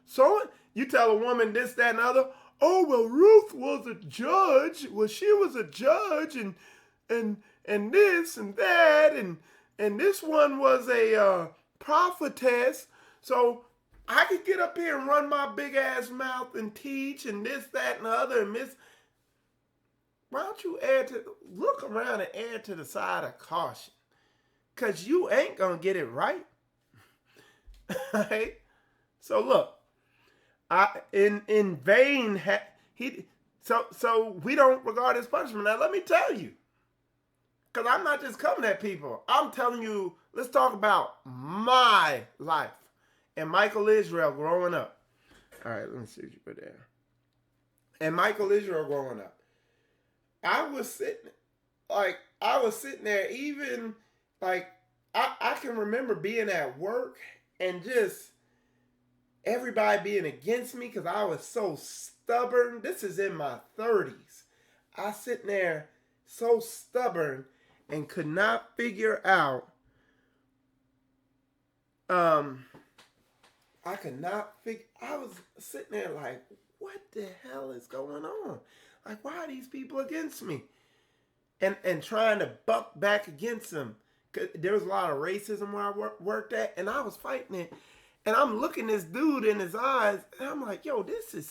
Speaker 4: so you tell a woman this, that, and other. Oh, well, Ruth was a judge. Well, she was a judge, and this and that, and this one was a prophetess. So I could get up here and run my big ass mouth and teach and this, that, and the other, and miss. Why don't you look around and err to the side of caution? Because you ain't going to get it right. Right? So look, in vain, so we don't regard his punishment. Now let me tell you, because I'm not just coming at people. I'm telling you, let's talk about my life and Michael Israel growing up. All right, let me see what you put there. And Michael Israel growing up. I was sitting there, even like I can remember being at work and just everybody being against me because I was so stubborn. This is in my 30s. I sitting there so stubborn and could not figure out. I was sitting there like, what the hell is going on? Like, why are these people against me? And trying to buck back against them. There was a lot of racism where I worked at, and I was fighting it. And I'm looking this dude in his eyes, and I'm like, yo, is this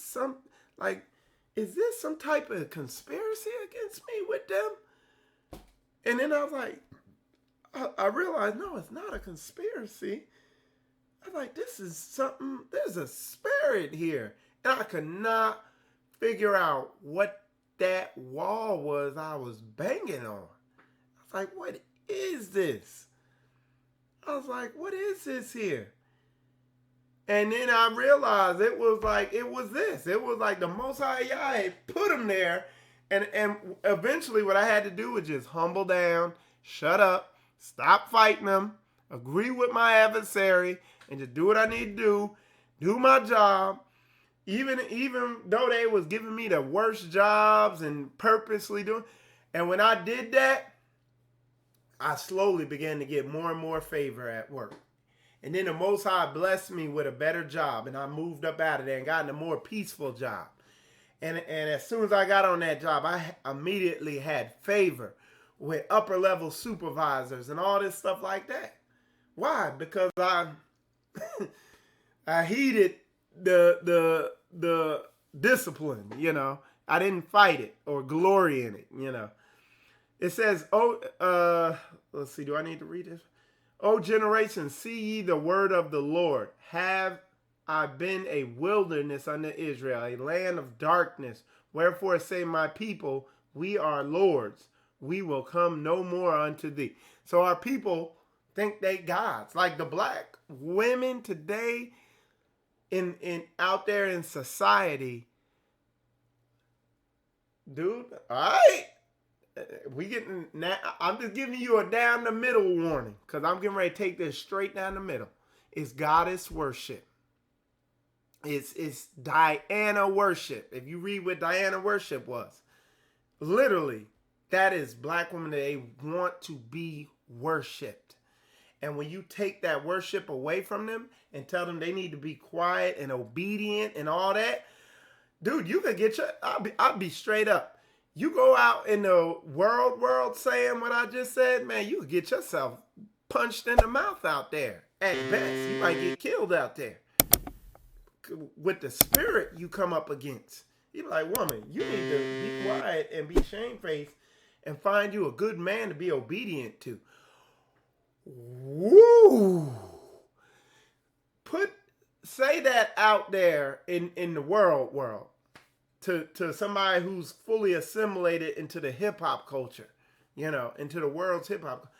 Speaker 4: some type of conspiracy against me with them? And then I was like, I realized, no, it's not a conspiracy. I was like, this is something, there's a spirit here. And I could not figure out what that wall was I was banging on. I was like, what is this? I was like, what is this here? And then I realized it was this. It was like the Most High Yah had put him there. And eventually what I had to do was just humble down, shut up, stop fighting them, agree with my adversary, and just do what I need to do my job. Even though they was giving me the worst jobs and purposely doing. And when I did that, I slowly began to get more and more favor at work. And then the Most High blessed me with a better job. And I moved up out of there and got in a more peaceful job. And as soon as I got on that job, I immediately had favor with upper level supervisors and all this stuff like that. Why? Because I heeded the discipline, you know. I didn't fight it or glory in it, you know. It says, let's see, do I need to read this? O generation, see ye the word of the Lord. Have I been a wilderness unto Israel, a land of darkness? Wherefore say my people, we are lords. We will come no more unto thee. So our people think they gods. Like the black women today, in out there in society, dude. All right, we getting now. I'm just giving you a down the middle warning because I'm getting ready to take this straight down the middle. It's goddess worship. It's Diana worship. If you read what Diana worship was, literally, that is black women. They want to be worshipped. And when you take that worship away from them and tell them they need to be quiet and obedient and all that, dude, you could get your, I'll be straight up. You go out in the world saying what I just said, man, you could get yourself punched in the mouth out there. At best, you might get killed out there. With the spirit you come up against. You're like, woman, you need to be quiet and be shamefaced and find you a good man to be obedient to. Woo! Say that out there in the world to somebody who's fully assimilated into the hip hop culture, into the world's hip hop.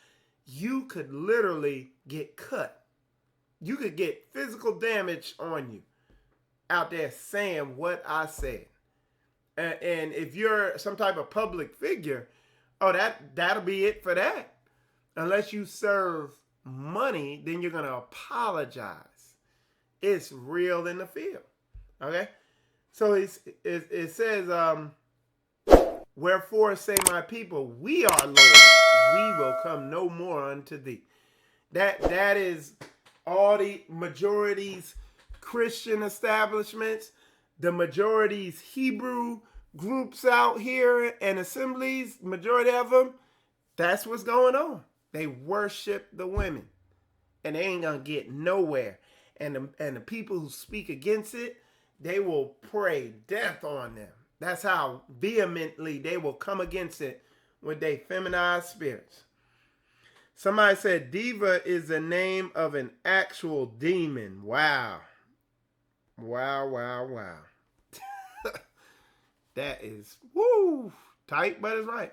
Speaker 4: You could literally get cut. You could get physical damage on you out there saying what I said. And if you're some type of public figure, that'll be it for that. Unless you serve money, then you're going to apologize. It's real in the field. Okay? So it says, wherefore say my people, we are Lord, we will come no more unto thee. That is all the majority's Christian establishments, the majority's Hebrew groups out here and assemblies, majority of them, that's what's going on. They worship the women and they ain't gonna get nowhere. And the people who speak against it, they will pray death on them. That's how vehemently they will come against it with their feminized spirits. Somebody said diva is the name of an actual demon. Wow. Wow. That is, woo, tight, but it's right.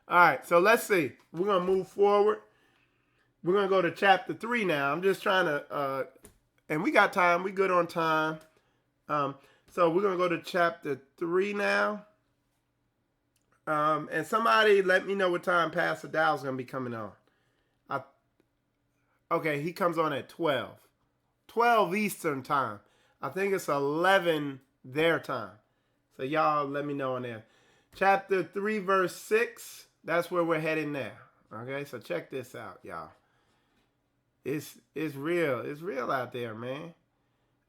Speaker 4: All right, so let's see. We're going to move forward. We're going to go to chapter 3 now. I'm just trying to, and we got time. We good on time. So we're going to go to chapter 3 now. And somebody let me know what time Pastor Dow's going to be coming on. Okay, he comes on at 12. 12 Eastern time. I think it's 11 their time. So y'all let me know on there. Chapter 3, verse 6. That's where we're heading now. Okay, so check this out, y'all. It's real. It's real out there, man.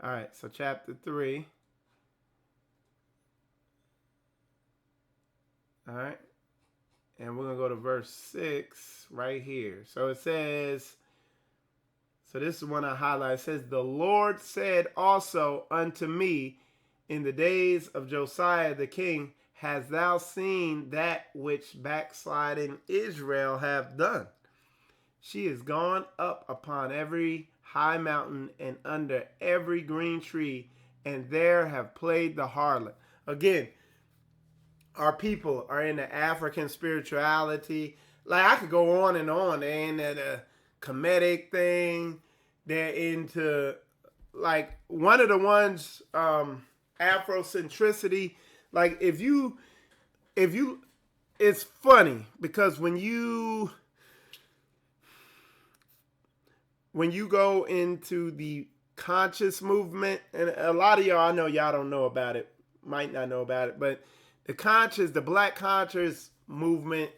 Speaker 4: All right, so chapter 3. All right. And we're going to go to verse 6 right here. So it says, so this is one I highlight. It says, the Lord said also unto me in the days of Josiah the king, hast thou seen that which backsliding Israel have done? She is gone up upon every high mountain and under every green tree, and there have played the harlot. Again, our people are into African spirituality. Like, I could go on and on. They're into the Kemetic thing. They're into, like, one of the ones, Afrocentricity. Like, if you, it's funny because when you go into the conscious movement, and a lot of y'all, I know y'all don't know about it, might not know about it, but the black conscious movement,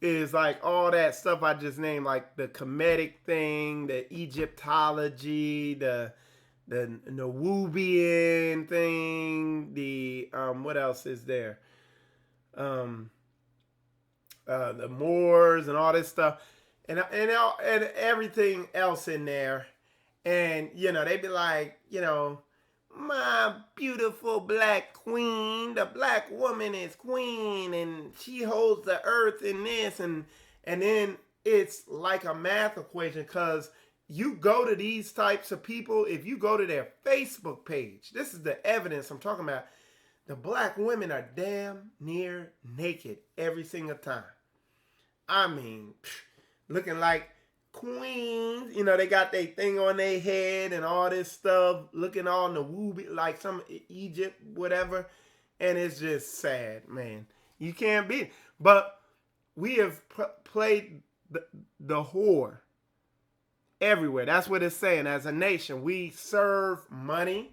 Speaker 4: is like all that stuff I just named, like the Kemetic thing, the Egyptology, the Nubian thing, the what else is there? The Moors and all this stuff, and everything else in there, and they be like, my beautiful black queen, the black woman is queen, and she holds the earth in this, and then it's like a math equation, because you go to these types of people, if you go to their Facebook page, this is the evidence I'm talking about, the black women are damn near naked every single time. I mean, looking like queens. You know, they got their thing on their head and all this stuff, looking all in the woo, like some Egypt, whatever. And it's just sad, man. You can't beat it. But we have played the whore everywhere. That's what it's saying. As a nation, we serve money.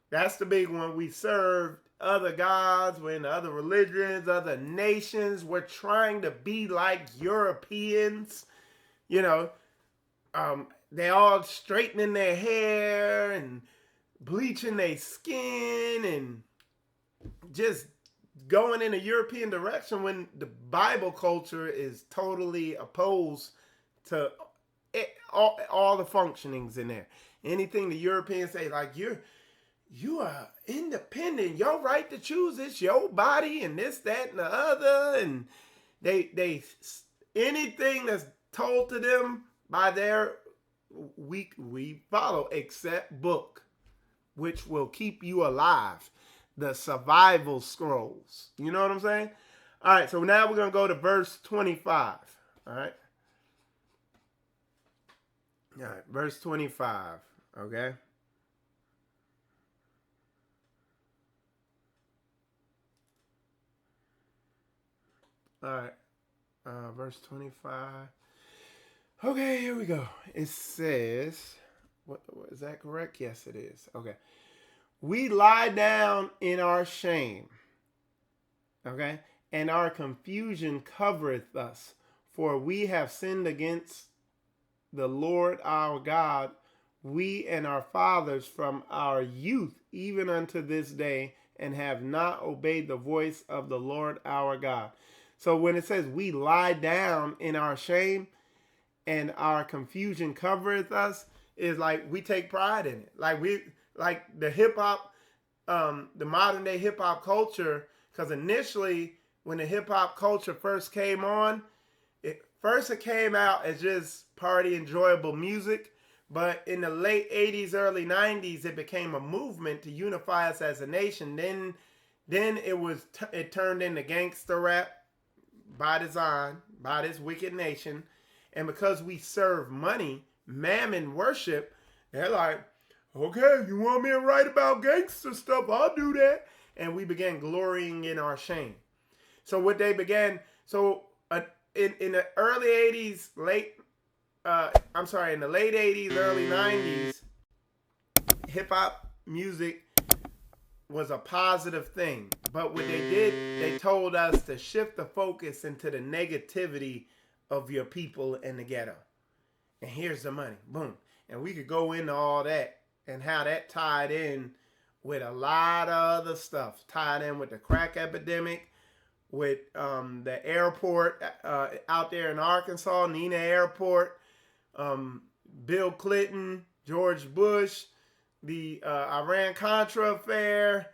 Speaker 4: That's the big one. We serve other gods. We're in other religions, other nations. We're trying to be like Europeans. You know, they all straightening their hair and bleaching their skin and just going in a European direction when the Bible culture is totally opposed to all the functionings in there. Anything the Europeans say, like, you are independent. Your right to choose, it's your body and this, that, and the other. And they anything that's told to them by their we follow, except book, which will keep you alive. The survival scrolls. You know what I'm saying? All right, so now we're going to go to verse 25. All right? All right, verse 25. Okay? All right, verse 25. Okay, here we go. It says, what is that correct? Yes, it is. Okay. We lie down in our shame, okay, and our confusion covereth us, for we have sinned against the Lord our God, we and our fathers from our youth, even unto this day, and have not obeyed the voice of the Lord our God. So when it says we lie down in our shame and our confusion covereth us, is like we take pride in it. Like the hip hop, the modern day hip hop culture, because initially when the hip hop culture first came on, it came out as just party enjoyable music. But in the late 80s, early 90s, it became a movement to unify us as a nation. Then it turned into gangster rap by design, by this wicked nation. And because we serve money, mammon worship, they're like, okay, you want me to write about gangster stuff? I'll do that. And we began glorying in our shame. So what they began, in the early 80s, in the late 80s, early 90s, hip-hop music was a positive thing. But what they did, they told us to shift the focus into the negativity of your people in the ghetto. And here's the money. Boom. And we could go into all that and how that tied in with a lot of other stuff. Tied in with the crack epidemic, with the airport out there in Arkansas, Nina Airport, Bill Clinton, George Bush, the Iran-Contra affair,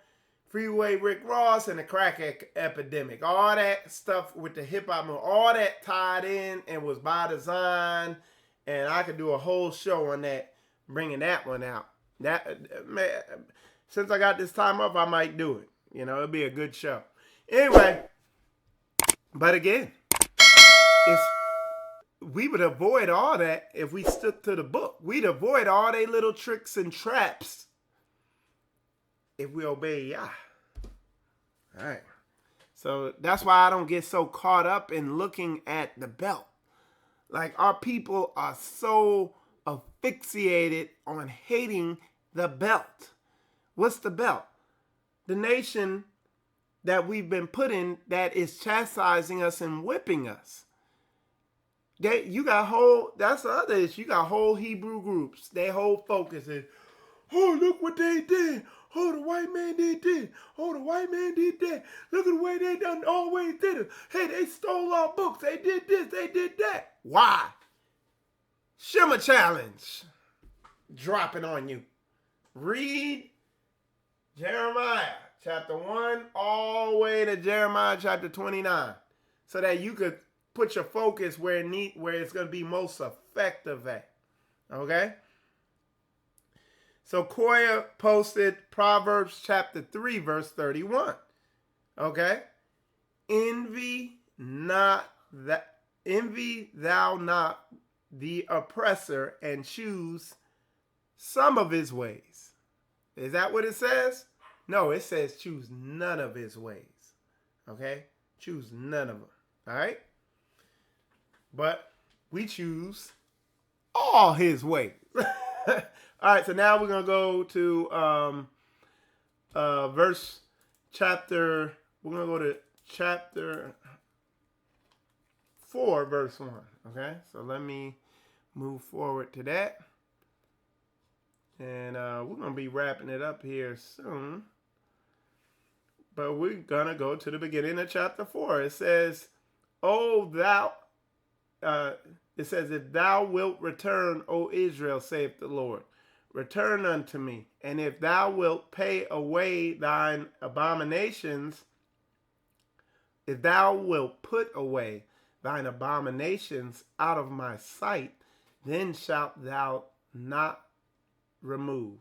Speaker 4: Freeway Rick Ross, and the crack epidemic. All that stuff with the hip-hop movement, all that tied in and was by design. And I could do a whole show on that, bringing that one out. That, man, since I got this time off, I might do it. You know, it'd be a good show. Anyway, but again, we would avoid all that if we stuck to the book. We'd avoid all they little tricks and traps if we obey Yah. All right. So that's why I don't get so caught up in looking at the belt. Like, our people are so asphyxiated on hating the belt. What's the belt? The nation that we've been put in that is chastising us and whipping us. That's the other issue. You got whole Hebrew groups. Their whole focus is, oh, look what they did. Oh, the white man did this. Oh, the white man did that. Look at the way they done always did it. Hey, they stole our books. They did this. They did that. Why? Shema Challenge dropping on you. Read Jeremiah chapter 1 all the way to Jeremiah chapter 29 so that you could put your focus where it's going to be most effective at. Okay? So Koya posted Proverbs chapter 3 verse 31. Okay? Envy not envy thou not the oppressor, and choose some of his ways. Is that what it says? No, it says choose none of his ways. Okay? Choose none of them. All right? But we choose all his ways. All right, so now we're going to go to we're going to go to chapter 4, verse 1. Okay? So let me move forward to that. And we're going to be wrapping it up here soon. But we're going to go to the beginning of chapter 4. It says, if thou wilt return, O Israel, saith the Lord, return unto me. And if thou wilt pay away thine abominations, if thou wilt put away thine abominations out of my sight, then shalt thou not remove.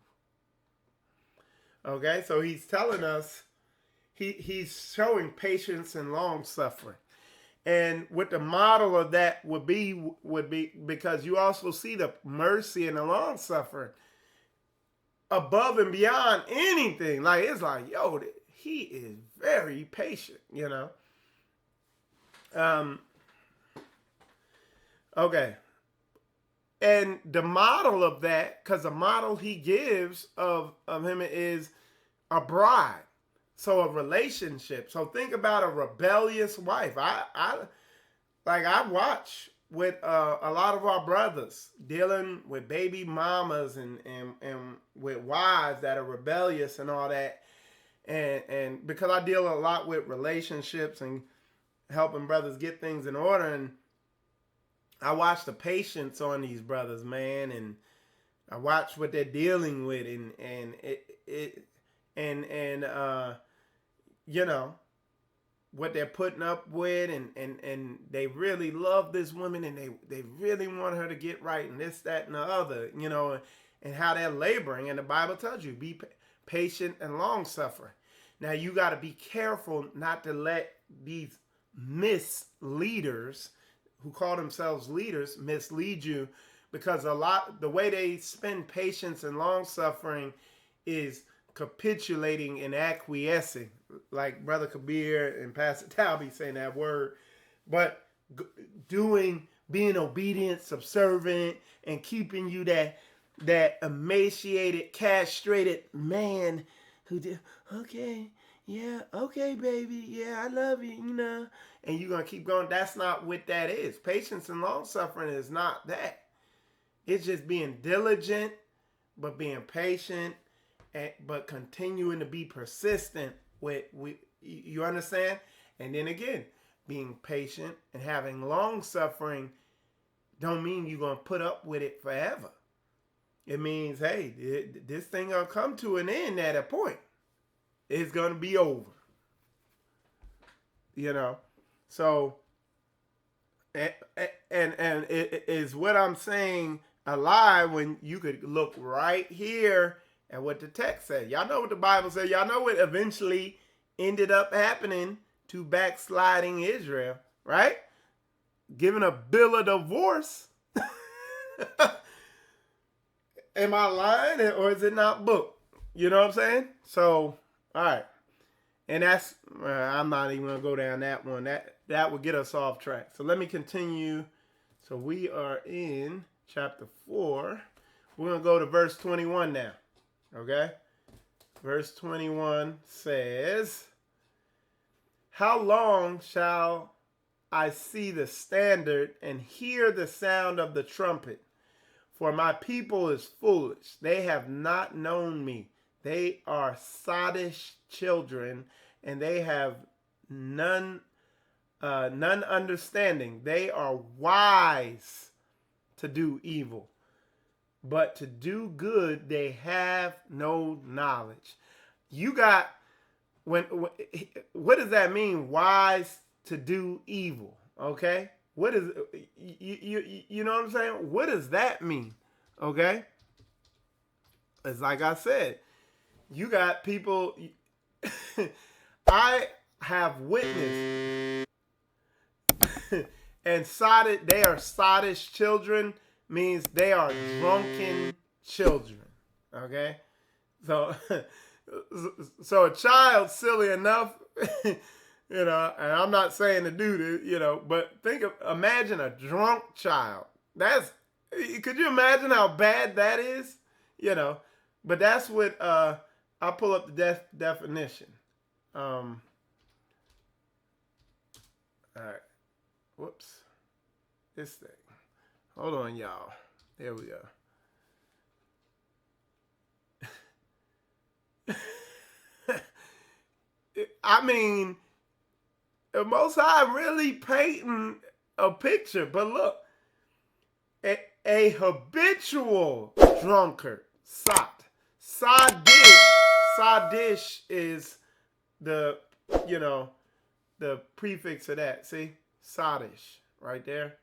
Speaker 4: Okay, so he's telling us, he's showing patience and long suffering. And what the model of that would be because you also see the mercy and the long suffering above and beyond anything. Like, it's like, yo, he is very patient, you know. Okay. And the model of that, because the model he gives of him is a bride. So a relationship. So think about a rebellious wife. I watch with a lot of our brothers dealing with baby mamas and with wives that are rebellious and all that. And because I deal a lot with relationships and helping brothers get things in order, and I watch the patience on these brothers, man, and I watch what they're dealing with, and you know, what they're putting up with, and they really love this woman, and they really want her to get right, and this, that, and the other, you know, and how they're laboring. And the Bible tells you, be patient and long suffering. Now you got to be careful not to let these misleaders who call themselves leaders mislead you, because the way they spend patience and long suffering is capitulating and acquiescing, like Brother Kabir and Pastor Talby saying that word, but being obedient, subservient, and keeping you that emaciated, castrated man who did, okay, yeah, okay, baby, yeah, I love you, you know, and you're going to keep going. That's not what that is. Patience and long suffering is not that. It's just being diligent, but being patient, but continuing to be persistent with you understand? And then again, being patient and having long suffering don't mean you're going to put up with it forever. It means, hey, this thing will come to an end at a point. It's going to be over. You know? So, and it is what I'm saying a lie when you could look right here at what the text said. Y'all know what the Bible said. Y'all know what eventually ended up happening to backsliding Israel, right? Giving a bill of divorce. Am I lying, or is it not booked? You know what I'm saying? So, all right. And that's, I'm not even going to go down that one. That would get us off track. So let me continue. So we are in chapter 4. We're going to go to verse 21 now. Okay? Verse 21 says, how long shall I see the standard and hear the sound of the trumpet? For my people is foolish. They have not known me. They are sottish children, and they have none understanding. They are wise to do evil, but to do good they have no knowledge. You got what does that mean? Wise to do evil. Okay, what is you know what I'm saying? What does that mean? Okay, it's like I said, you got people. I have witnessed, And sotted, they are sottish children means they are drunken children. Okay? So so a child, silly enough, you know, and I'm not saying to do this, you know, but imagine a drunk child. Could you imagine how bad that is? You know, but that's what, I'll pull up the definition. All right. Whoops. This thing. Hold on, y'all. There we go. I mean, the Most High really painting a picture. But look, a habitual drunkard, sot. Sadish is the, you know, the prefix of that. See? Sadish, right there.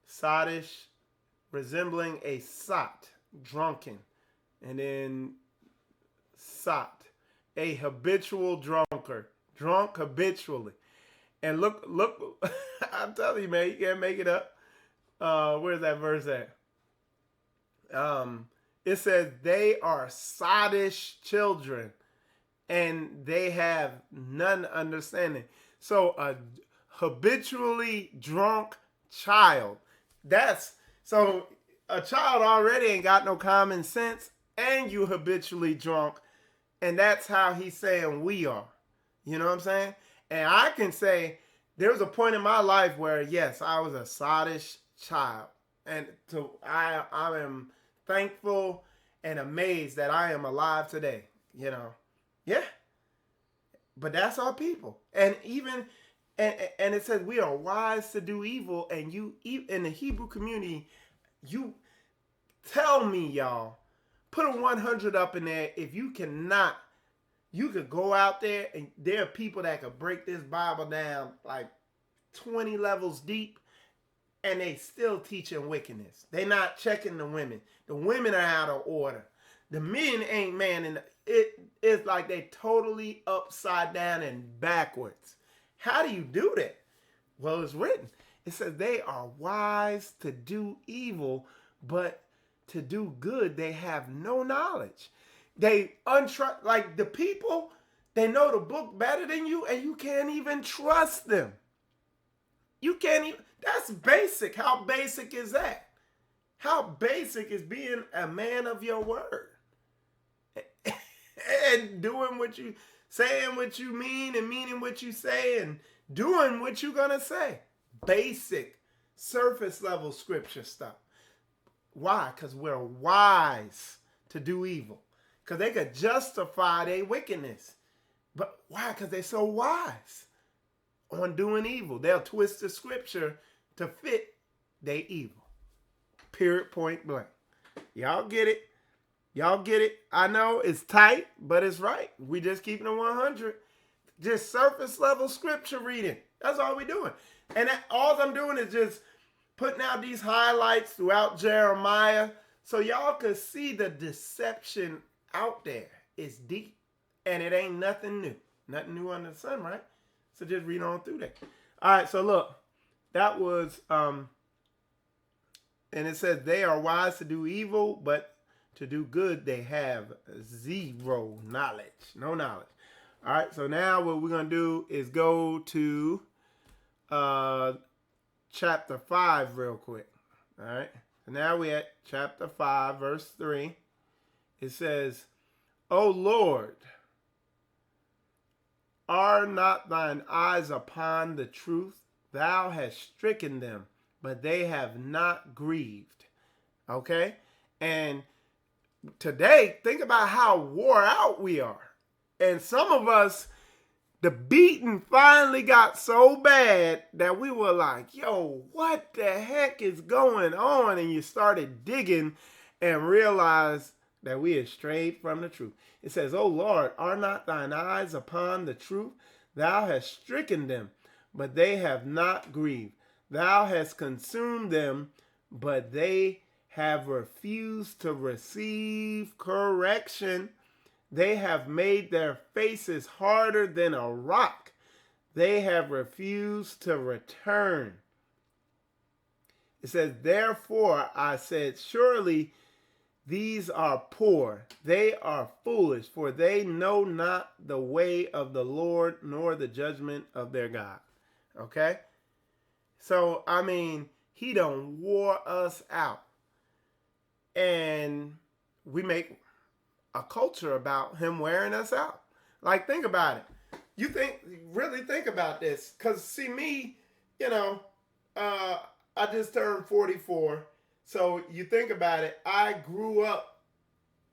Speaker 4: Sadish, resembling a sot, drunken. And then sot, a habitual drunkard, drunk habitually. And look, I'm telling you, man, you can't make it up. Where's that verse at? It says they are sottish children and they have none understanding. So a habitually drunk child, so a child already ain't got no common sense, and you habitually drunk, and that's how he's saying we are. You know what I'm saying? And I can say there was a point in my life where, yes, I was a sottish child, and I am thankful and amazed that I am alive today. You know, yeah. But that's our people, and even and it says we are wise to do evil, and you in the Hebrew community, you tell me, y'all. Put a 100 up in there if you cannot. You could go out there and there are people that could break this Bible down like 20 levels deep and they still teaching wickedness. They not checking the women. The women are out of order. The men ain't manning. It's like they totally upside down and backwards. How do you do that? Well, it's written. It says they are wise to do evil, but to do good, they have no knowledge. They like the people, they know the book better than you, and you can't even trust them. You can't even, that's basic. How basic is that? How basic is being a man of your word? And doing what you, saying what you mean and meaning what you say and doing what you're going to say. Basic, surface level scripture stuff. Why? Because we're wise to do evil. Because they could justify their wickedness. But why? Because they're so wise on doing evil. They'll twist the scripture to fit their evil. Period, point blank. Y'all get it? Y'all get it? I know it's tight, but it's right. We just keeping it 100. Just surface level scripture reading. That's all we doing. And all I'm doing is just putting out these highlights throughout Jeremiah so y'all could see the deception out there. It's deep and it ain't nothing new. Nothing new under the sun, right? So just read on through that. All right, so look, that was, and it says they are wise to do evil, but to do good, they have zero knowledge. No knowledge. All right, so now what we're going to do is go to chapter 5 real quick. All right, so now we're at chapter 5, verse 3. It says, O Lord, are not thine eyes upon the truth? Thou hast stricken them, but they have not grieved. Okay? And today, think about how wore out we are. And some of us, the beating finally got so bad that we were like, yo, what the heck is going on? And you started digging and realized that we had strayed from the truth. It says, O Lord, are not thine eyes upon the truth? Thou hast stricken them, but they have not grieved. Thou hast consumed them, but they have refused to receive correction. They have made their faces harder than a rock. they have refused to return. It says, therefore I said, surely these are poor, they are foolish, for they know not the way of the Lord, nor the judgment of their God. Okay? So, I mean, he done wore us out. And we make a culture about him wearing us out. Like, think about it. Really think about this. Because, see, me, you know, I just turned 44. So you think about it, I grew up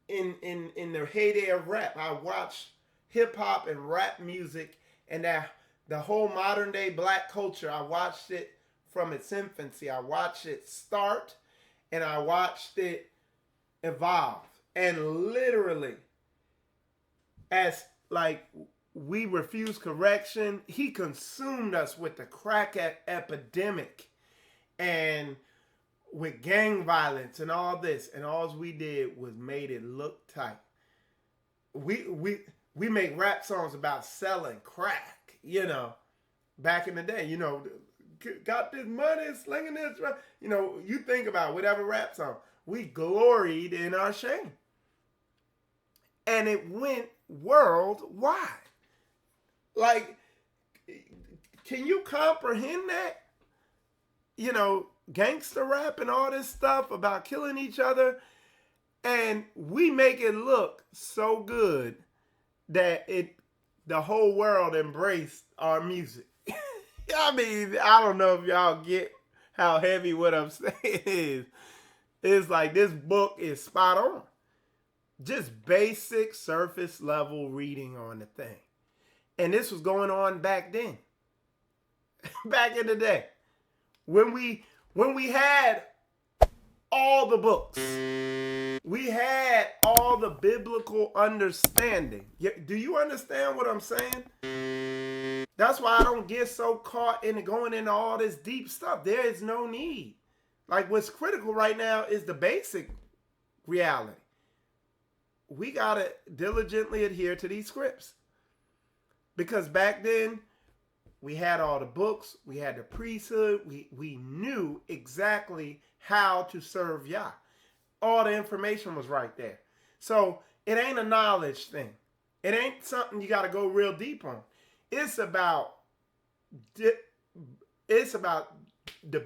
Speaker 4: in the heyday of rap. I watched hip hop and rap music, and the whole modern day black culture. I watched it from its infancy. I watched it start, and I watched it evolve. And literally, as like we refused correction, he consumed us with the crack epidemic, and with gang violence and all this, and all we did was made it look tight. We make rap songs about selling crack, you know, back in the day, you know, got this money, slinging this, you know, you think about whatever rap song, we gloried in our shame. And it went worldwide. Like, can you comprehend that? You know, gangster rap and all this stuff about killing each other, and we make it look so good that the whole world embraced our music. I mean, I don't know if y'all get how heavy what I'm saying is. It's like this book is spot on. Just basic surface level reading on the thing. And this was going on back then. Back in the day. When we had all the books, we had all the biblical understanding. Do you understand what I'm saying? That's why I don't get so caught in going into all this deep stuff. There is no need. Like, what's critical right now is the basic reality. We got to diligently adhere to these scripts. Because back then, we had all the books, we had the priesthood, we knew exactly how to serve Yah. All the information was right there. So it ain't a knowledge thing. It ain't something you got to go real deep on. It's about the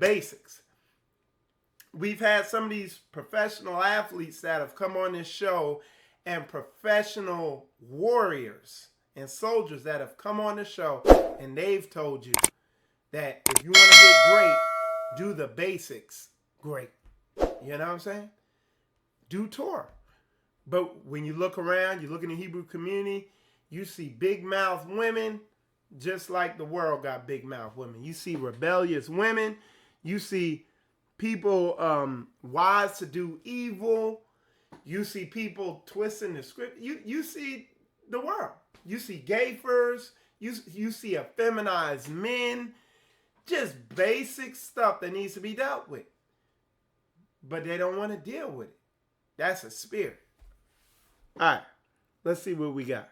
Speaker 4: basics. We've had some of these professional athletes that have come on this show, and professional warriors and soldiers that have come on the show, and they've told you that if you want to get great, do the basics great. You know what I'm saying? Do Torah. But when you look around, you look in the Hebrew community, you see big mouth women, just like the world got big mouth women. You see rebellious women. You see people wise to do evil. You see people twisting the script. You see the world. You see gayfers. You see effeminized men. Just basic stuff that needs to be dealt with. But they don't want to deal with it. That's a spirit. All right. Let's see what we got.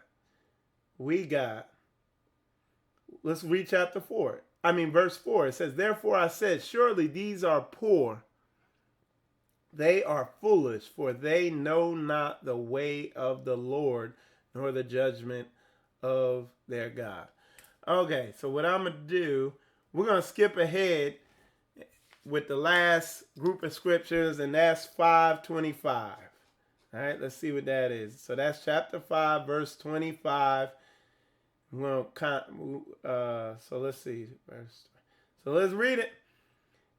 Speaker 4: Let's read chapter 4. Verse 4. It says, therefore I said, surely these are poor. They are foolish, for they know not the way of the Lord, nor the judgment of their God. Okay, so what I'm going to do, we're going to skip ahead with the last group of scriptures, and that's 5:25. All right, let's see what that is. So that's chapter 5, verse 25. So let's see. So let's read it.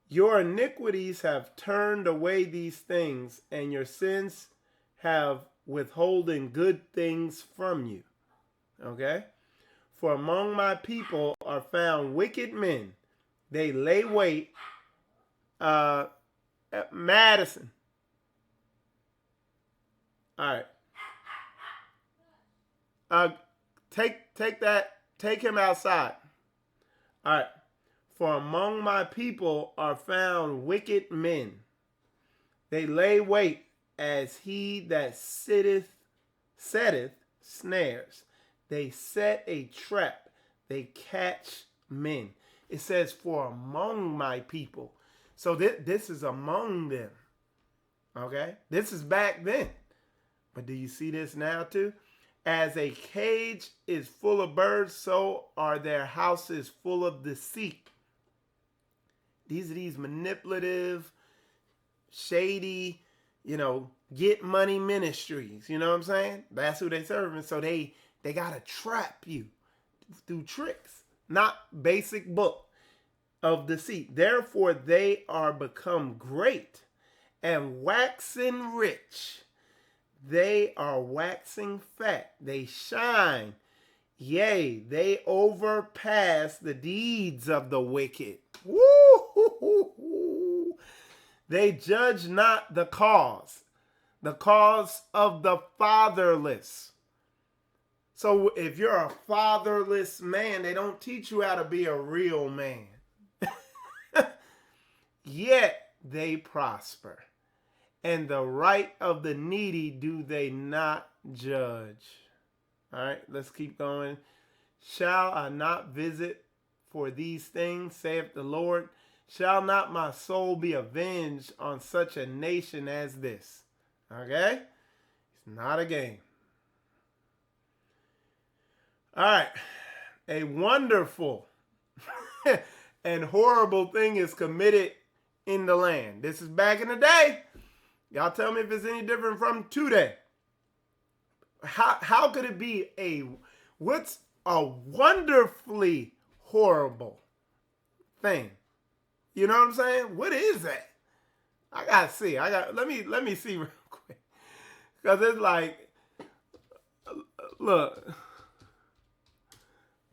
Speaker 4: Your iniquities have turned away these things, and your sins have withholden good things from you. Okay? For among my people are found wicked men. They lay wait at Madison. All right. Take him outside. All right. For among my people are found wicked men. They lay wait as he that setteth snares. They set a trap They catch men. It says, for among my people. So this is among them. Okay? This is back then. But do you see this now too? As a cage is full of birds, so are their houses full of deceit. These are these manipulative, shady, get money ministries. You know what I'm saying? That's who they serving. So they got to trap you through tricks, not basic book of deceit. Therefore, they are become great and waxen rich. They are waxing fat. They shine. Yea, they overpass the deeds of the wicked. Woo! They judge not the cause of the fatherless. So if you're a fatherless man, they don't teach you how to be a real man. Yet they prosper. And the right of the needy do they not judge. All right, let's keep going. Shall I not visit for these things, saith the Lord? Shall not my soul be avenged on such a nation as this? Okay? It's not a game. All right. A wonderful and horrible thing is committed in the land. This is back in the day. Y'all tell me if it's any different from today. How could it be what's a wonderfully horrible thing? You know what I'm saying? What is that? I gotta see. Let me see real quick. Because it's like, look.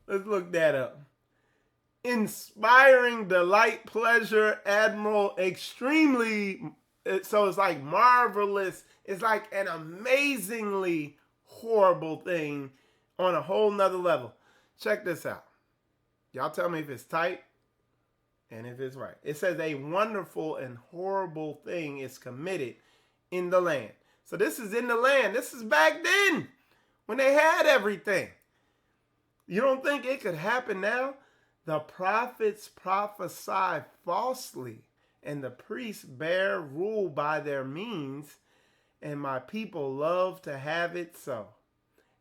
Speaker 4: Let's look that up. Inspiring, delight, pleasure, admiral, extremely. So it's like marvelous. It's like an amazingly horrible thing on a whole nother level. Check this out. Y'all tell me if it's tight and if it's right. It says a wonderful and horrible thing is committed in the land. So this is in the land. This is back then when they had everything. You don't think it could happen now? The prophets prophesy falsely, and the priests bear rule by their means, and my people love to have it so.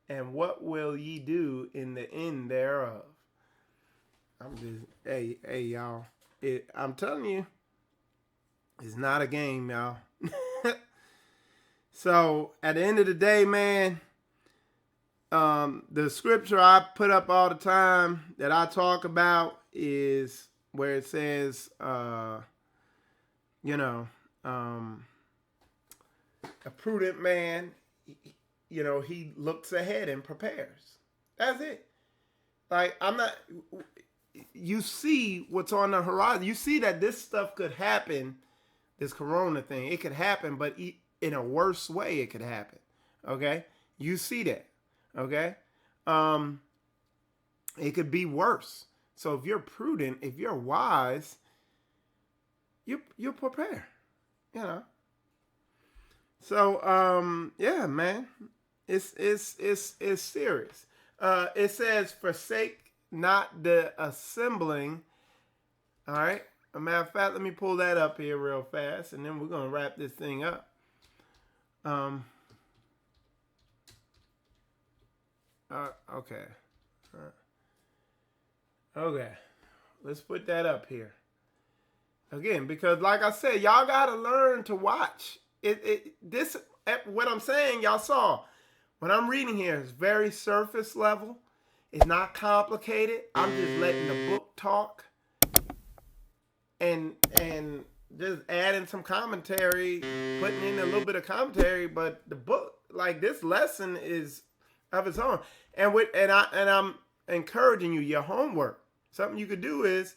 Speaker 4: And what will ye do in the end thereof? Hey, y'all. I'm telling you, it's not a game, y'all. So, at the end of the day, man, the scripture I put up all the time that I talk about is where it says, a prudent man, he looks ahead and prepares. That's it. Like, you see what's on the horizon. You see that this stuff could happen, this corona thing. It could happen, but in a worse way it could happen. Okay? You see that. Okay? It could be worse. So if you're prudent, if you're wise, you prepare. So yeah, man. It's serious. It says, forsake not the assembling. All right. As a matter of fact, let me pull that up here real fast, and then we're gonna wrap this thing up. Okay. Okay. Let's put that up here. Again, because like I said, y'all gotta learn to watch. What I'm saying, y'all saw. What I'm reading here is very surface level. It's not complicated. I'm just letting the book talk. And just adding some commentary, putting in a little bit of commentary, but the book, like this lesson is of its own. And I'm encouraging you, your homework. Something you could do is,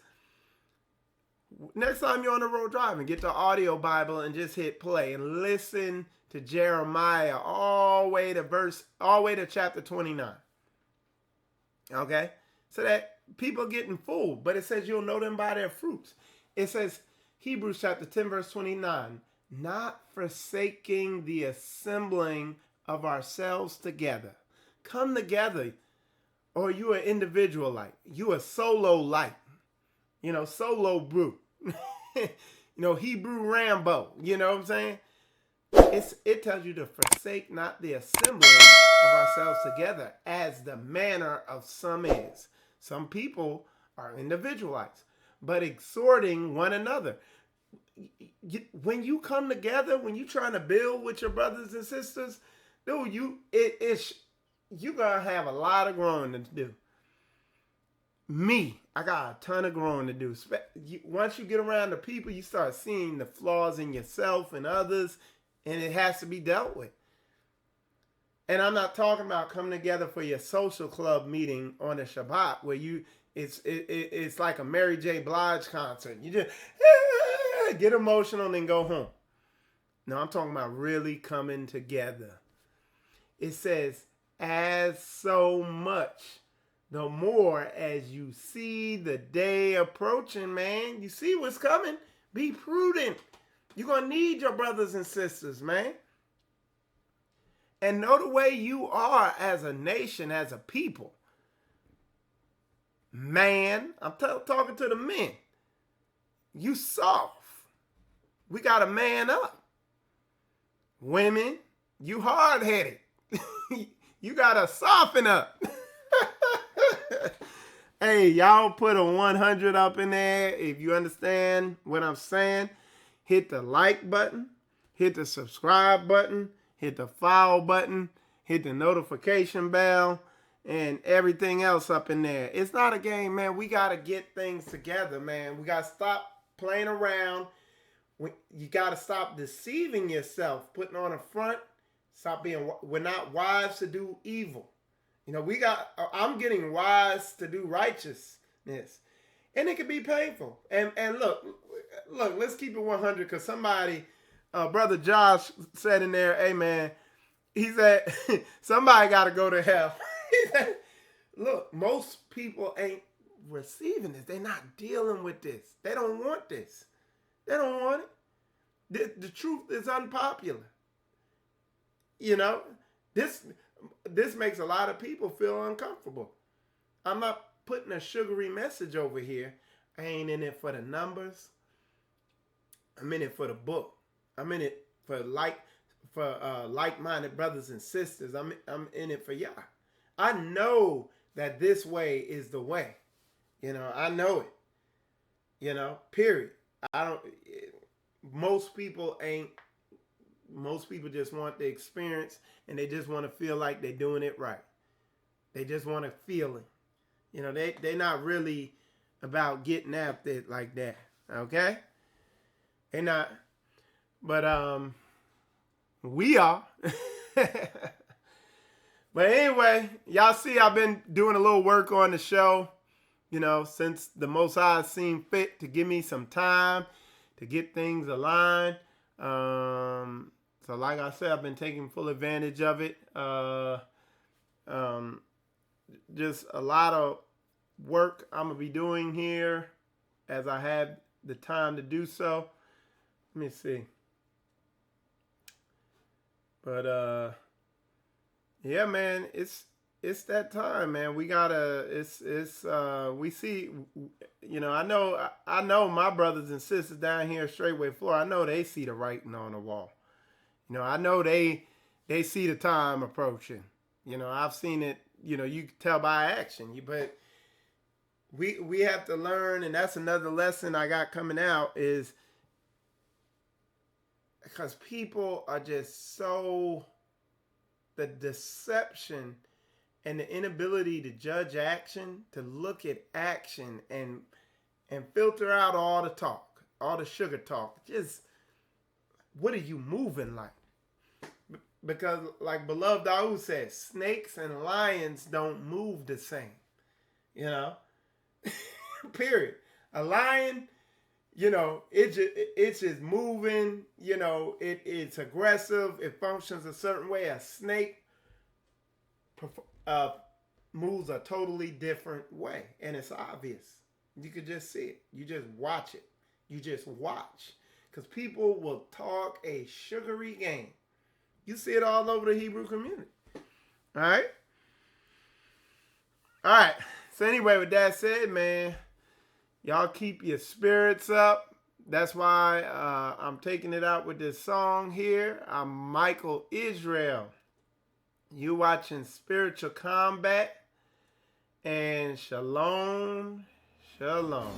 Speaker 4: next time you're on the road driving, get the audio Bible and just hit play and listen to Jeremiah all the way to chapter 29. Okay? So that people getting fooled, but it says you'll know them by their fruits. It says, Hebrews chapter 10, verse 29, not forsaking the assembling of ourselves together. Come together or you an individualite. You a solo light. Solo brew. Hebrew Rambo. You know what I'm saying? It tells you to forsake not the assembling of ourselves together, as the manner of some is. Some people are individualites, but exhorting one another. When you come together, when you're trying to build with your brothers and sisters, dude, you're gonna have a lot of growing to do. I got a ton of growing to do. Once you get around the people, you start seeing the flaws in yourself and others, and it has to be dealt with. And I'm not talking about coming together for your social club meeting on a Shabbat where it's like a Mary J. Blige concert. You just get emotional and then go home. No, I'm talking about really coming together. It says, as so much, the more as you see the day approaching, man. You see what's coming? Be prudent. You're going to need your brothers and sisters, man. And know the way you are as a nation, as a people. Man, I'm talking to the men. You soft. We got to man up. Women, you hard-headed. You got to soften up. Hey, y'all put a 100 up in there if you understand what I'm saying. Hit the like button. Hit the subscribe button. Hit the follow button. Hit the notification bell. And everything else up in there. It's not a game, man. We got to get things together, man. We got to stop playing around. You got to stop deceiving yourself, putting on a front. We're not wise to do evil. I'm getting wise to do righteousness. And it can be painful. And look, let's keep it 100 because somebody, Brother Josh said in there, hey man, he said, somebody got to go to hell. He said, look, most people ain't receiving this. They're not dealing with this. They don't want this. They don't want it. The truth is unpopular. This makes a lot of people feel uncomfortable. I'm not putting a sugary message over here. I ain't in it for the numbers. I'm in it for the book. I'm in it for like-minded brothers and sisters. I'm in it for y'all. I know that this way is the way. I know it. Period. Most people just want the experience and they just want to feel like they're doing it right. They just want to feel it. They're not really about getting after it like that. Okay? They're not. But we are. But anyway, y'all see I've been doing a little work on the show, since the Most High seemed fit to give me some time to get things aligned. So like I said, I've been taking full advantage of it. Just a lot of work I'm going to be doing here as I have the time to do so. Let me see. But, yeah, man, it's that time, man. We gotta, we see, I know my brothers and sisters down here in Straitway, Florida, I know they see the writing on the wall. I know they see the time approaching. I've seen it, you can tell by action. But we have to learn, and that's another lesson I got coming out, is because people are just the deception and the inability to judge action, to look at action and filter out all the talk, all the sugar talk. Just, what are you moving like? Because like beloved Daoud says, snakes and lions don't move the same. Period. A lion, it's just moving, it's aggressive, it functions a certain way. A snake moves a totally different way, and it's obvious. You could just see it. You just watch it. You just watch. Because people will talk a sugary game. You see it all over the Hebrew community. All right? All right. So anyway, with that said, man, y'all keep your spirits up. That's why I'm taking it out with this song here. I'm Michael Israel. You watching Spiritual Combat. And shalom, shalom.